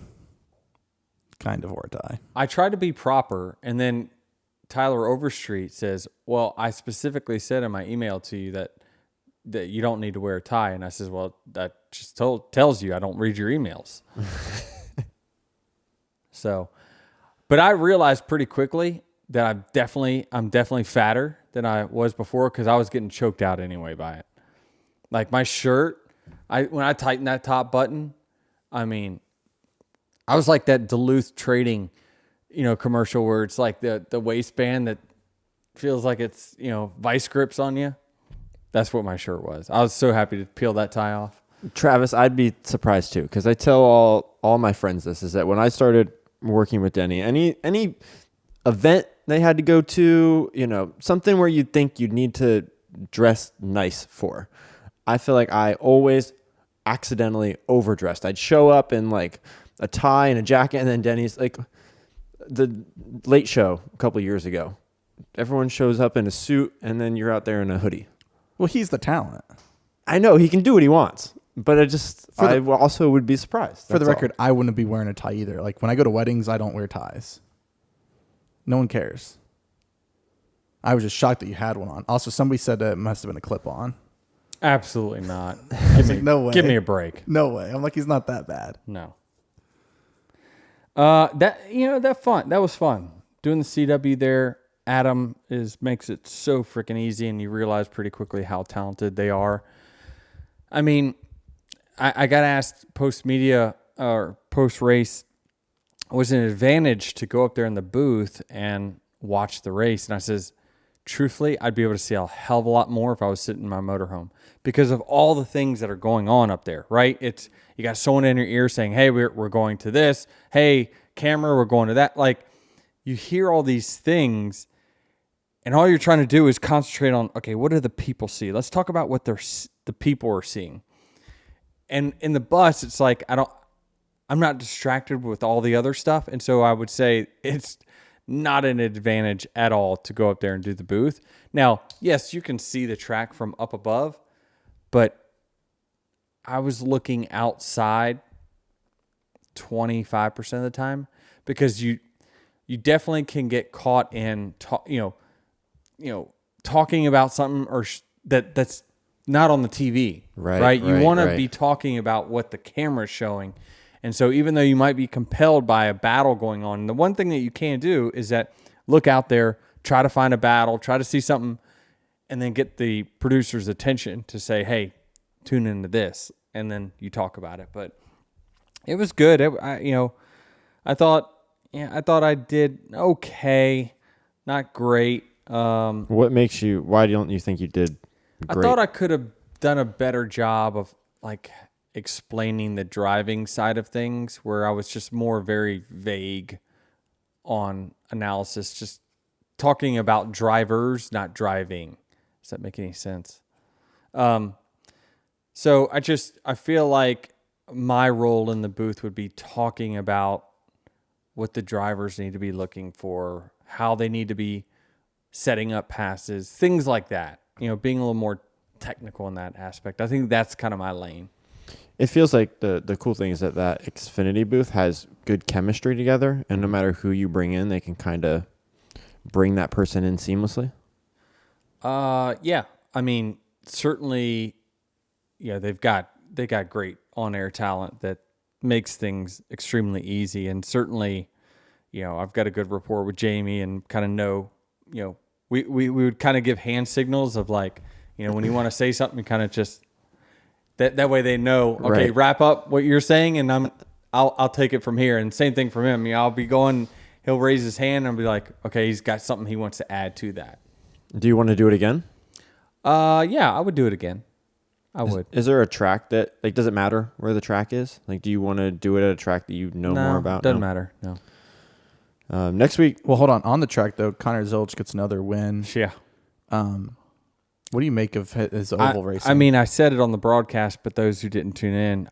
kind of wore a tie. I tried to be proper, and then Tyler Overstreet says, well, I specifically said in my email to you that you don't need to wear a tie. And I says, well, that just tells you I don't read your emails. So, but I realized pretty quickly that I'm definitely fatter than I was before because I was getting choked out anyway by it. Like my shirt, when I tightened that top button, I mean, I was like that Duluth Trading, commercial where it's like the waistband that feels like it's, vice grips on you. That's what my shirt was. I was so happy to peel that tie off. Travis, I'd be surprised too, because I tell all my friends this, is that when I started working with Denny, any event they had to go to, something where you'd think you'd need to dress nice for, I feel like I always accidentally overdressed. I'd show up in like a tie and a jacket, and then Denny's like the Late Show a couple of years ago. Everyone shows up in a suit, and then you're out there in a hoodie. Well, he's the talent. I know he can do what he wants, but I also would be surprised. For the record, I wouldn't be wearing a tie either. Like when I go to weddings, I don't wear ties. No one cares. I was just shocked that you had one on. Also, somebody said that it must have been a clip-on. Absolutely not. I was like, no way. Give me a break. No way. I'm like, he's not that bad. No. That was fun. Doing the CW there, Adam makes it so freaking easy, and you realize pretty quickly how talented they are. I mean, I got asked post-media or post-race, was it an advantage to go up there in the booth and watch the race? And I says, truthfully, I'd be able to see a hell of a lot more if I was sitting in my motorhome because of all the things that are going on up there, right? You got someone in your ear saying, hey, we're going to this. Hey, camera, we're going to that. Like, you hear all these things, and all you're trying to do is concentrate on, okay, what do the people see? Let's talk about what the people are seeing. And in the bus, it's like, I'm not distracted with all the other stuff. And so I would say it's not an advantage at all to go up there and do the booth. Now, yes, you can see the track from up above, but I was looking outside 25% of the time because you definitely can get caught in talking about something or that's not on the TV, right? You want to be talking about what the camera's showing. And so even though you might be compelled by a battle going on, the one thing that you can do is that look out there, try to find a battle, try to see something, and then get the producer's attention to say, hey, tune into this. And then you talk about it. But it was good. I thought I did okay, not great. Why don't you think you did great? I thought I could have done a better job of like explaining the driving side of things where I was just more very vague on analysis, just talking about drivers, not driving. Does that make any sense? So I feel like my role in the booth would be talking about what the drivers need to be looking for, how they need to be setting up passes, things like that. Being a little more technical in that aspect. I think that's kind of my lane. It feels like the cool thing is that Xfinity booth has good chemistry together, and no matter who you bring in, they can kind of bring that person in seamlessly. Yeah. I mean, certainly, yeah, they got great on-air talent that makes things extremely easy, and certainly, I've got a good rapport with Jimmie and kind of know, we would kind of give hand signals of like, when you want to say something, kind of just. That way they know, okay, right. Wrap up what you're saying, and I'll take it from here. And same thing from him. I'll be going, he'll raise his hand, and I'll be like, okay, he's got something he wants to add to that. Do you want to do it again? Yeah, I would do it again. I would. Is there a track that, like, does it matter where the track is? Like, do you want to do it at a track that you know more about? Doesn't matter. No. Next week. Well, hold on. On the track, though, Connor Zilisch gets another win. Yeah. What do you make of his oval racing? I mean, I said it on the broadcast, but those who didn't tune in,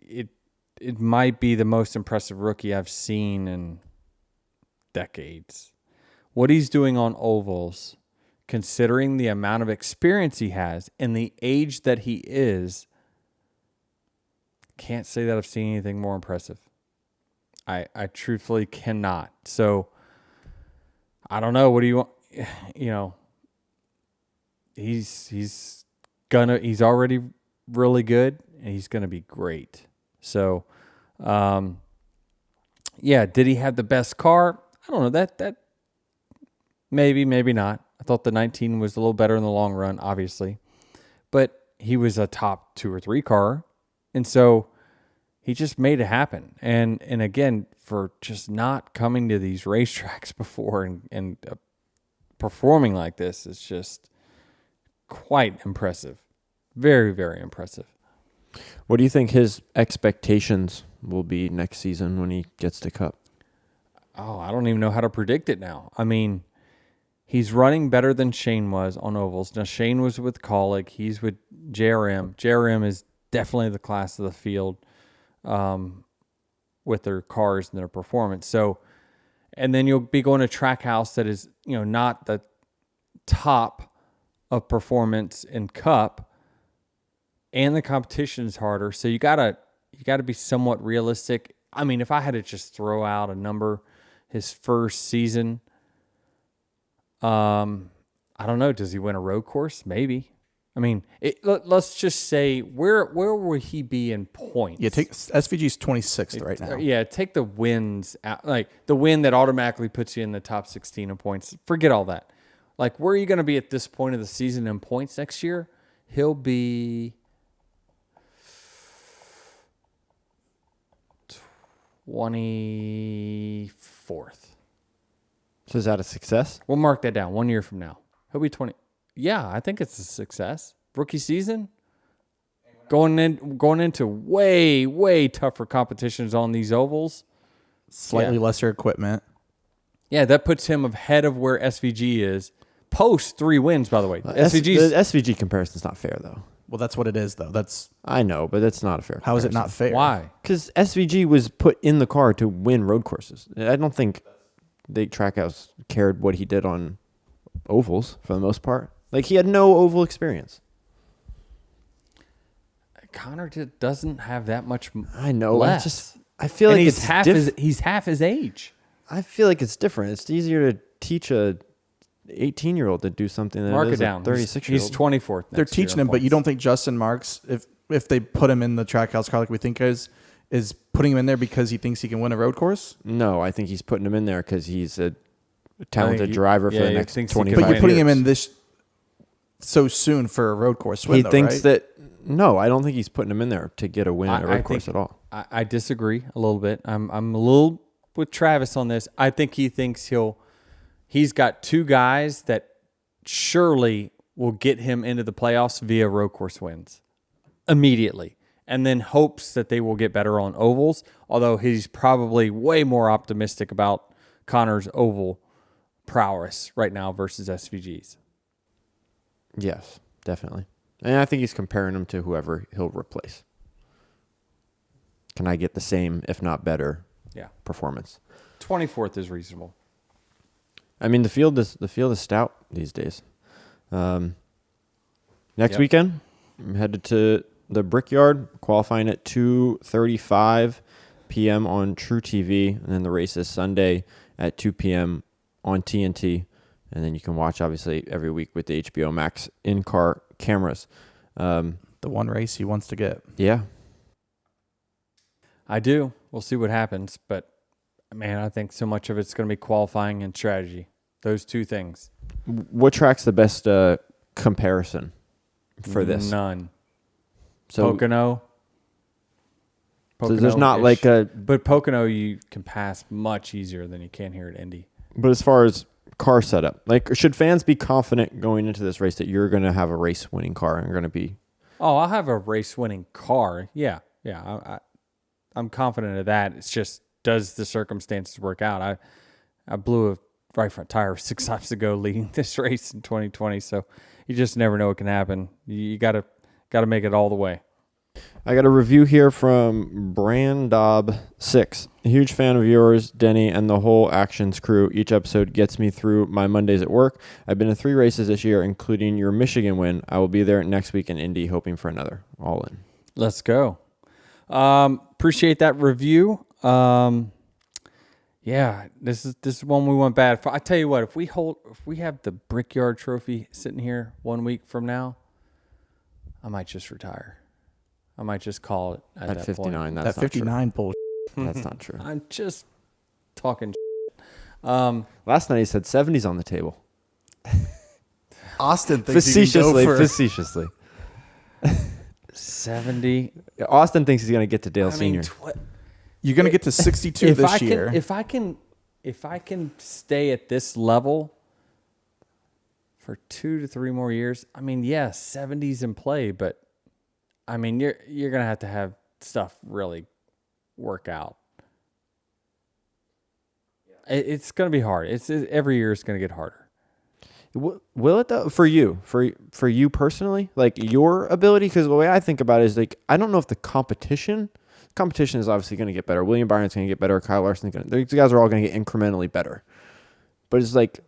it might be the most impressive rookie I've seen in decades. What he's doing on ovals, considering the amount of experience he has and the age that he is, can't say that I've seen anything more impressive. I truthfully cannot. So I don't know. What do you want? He's already really good, and he's gonna be great. So, yeah. Did he have the best car? I don't know. That maybe not. I thought the 19 was a little better in the long run, obviously, but he was a top 2 or 3 car, and so he just made it happen. And again, for just not coming to these racetracks before and performing like this, it's just quite impressive. Very, very impressive. What do you think his expectations will be next season when he gets to Cup? Oh, I don't even know how to predict it now. I mean, he's running better than Shane was on ovals. Now, Shane was with Colleague. He's with JRM. JRM is definitely the class of the field with their cars and their performance. So, and then you'll be going to Trackhouse that is, not the top of performance in Cup, and the competition is harder. So you gotta be somewhat realistic. I mean, if I had to just throw out a number, his first season. I don't know. Does he win a road course? Maybe. I mean, let's just say where will he be in points? Yeah, take SVG's 26th right now. Yeah, take the wins out, like the win that automatically puts you in the top 16 in points. Forget all that. Like, where are you going to be at this point of the season in points next year? He'll be 24th. So is that a success? We'll mark that down 1 year from now. He'll be 20. Yeah, I think it's a success. Rookie season, going into way tougher competitions on these ovals. Slightly lesser equipment. Yeah, that puts him ahead of where SVG is. Post 3 wins, by the way. The SVG's SVG comparison's not fair, though. Well, that's what it is, though. I know, but that's not a fair How is it not fair? why? Because SVG was put in the car to win road courses. I don't think the Trackhouse cared what he did on ovals for the most part. Like, he had no oval experience. Connor doesn't have that much. I know. Less. I feel And like he's half his age. I feel like it's different. It's easier to teach a 18-year-old to do something than Mark it it is down. a 36-year-old. He's 24th. They're teaching him, but you don't think Justin Marks, if they put him in the Trackhouse car like we think is putting him in there because he thinks he can win a road course? No, I think he's putting him in there because he's a talented driver for the next thinks he 25 can But win. you're putting him years. in this so soon for a road course win, He though, thinks right? that no, I don't think he's putting him in there to get a win at a road course at all. I disagree a little bit. I'm a little with Travis on this. I think he thinks he's got 2 guys that surely will get him into the playoffs via road course wins immediately, and then hopes that they will get better on ovals, although he's probably way more optimistic about Connor's oval prowess right now versus SVG's. Yes, definitely. And I think he's comparing him to whoever he'll replace. Can I get the same, if not better, performance? 24th is reasonable. I mean, the field is stout these days. Next weekend, I'm headed to the Brickyard, qualifying at 2:35 p.m. on True TV, and then the race is Sunday at 2 p.m. on TNT, and then you can watch obviously every week with the HBO Max in-car cameras. The one race he wants to get. Yeah. I do. We'll see what happens, but man, I think so much of it's going to be qualifying and strategy. Those 2 things. What track's the best comparison for this? None. So, Pocono. so there's not like a... But Pocono you can pass much easier than you can here at Indy. But as far as car setup, like, should fans be confident going into this race that you're going to have a race-winning car and you're going to be... Oh, I'll have a race-winning car. Yeah. I'm confident of that. It's just, does the circumstances work out? I blew a right front tire 6 times ago leading this race in 2020, so you just never know what can happen. You gotta make it all the way. I got a review here from Brandob6. A huge fan of yours, Denny, and the whole Actions crew. Each episode gets me through my Mondays at work. I've been to 3 races this year, including your Michigan win. I will be there next week in Indy, hoping for another. All in. Let's go. Appreciate that review. Yeah, this is one we went bad for. I tell you what, if we have the Brickyard trophy sitting here 1 week from now, I might just retire. I might just call it at that 59. point. That's That not 59 bull. true. That's not true. I'm just talking. Last night he said 70's on the table. Austin thinks he can go for Facetiously. 70. Austin thinks he's going to get to Dale I mean, Sr. You're going to get to 62 this year. If I can stay at this level for 2 to 3 more years, I mean, yeah, 70's in play, but I mean, you're going to have stuff really work out. It's going to be hard. Every year it's going to get harder. Will it though? For you personally, like your ability? Because the way I think about it is like, I don't know if the competition is obviously going to get better. William Byron's going to get better. Kyle Larson's going to, these guys are all going to get incrementally better. But it's like,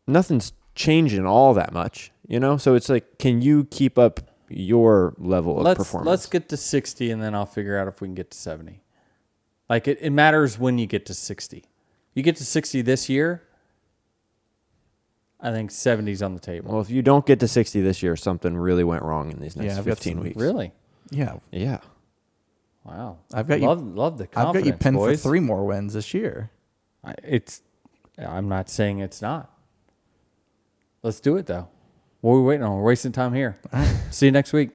nothing's changing all that much, you know? So it's like, can you keep up your level of performance? Let's get to 60 and then I'll figure out if we can get to 70. Like it matters when you get to 60. You get to 60 this year, I think 70's on the table. Well, if you don't get to 60 this year, something really went wrong in these next I've got 15 weeks. Really? Yeah. Yeah. Wow. I've got love the confidence, I've got you pinned boys. for 3 more wins this year. I'm not saying it's not. Let's do it, though. What are we waiting on? We're wasting time here. See you next week.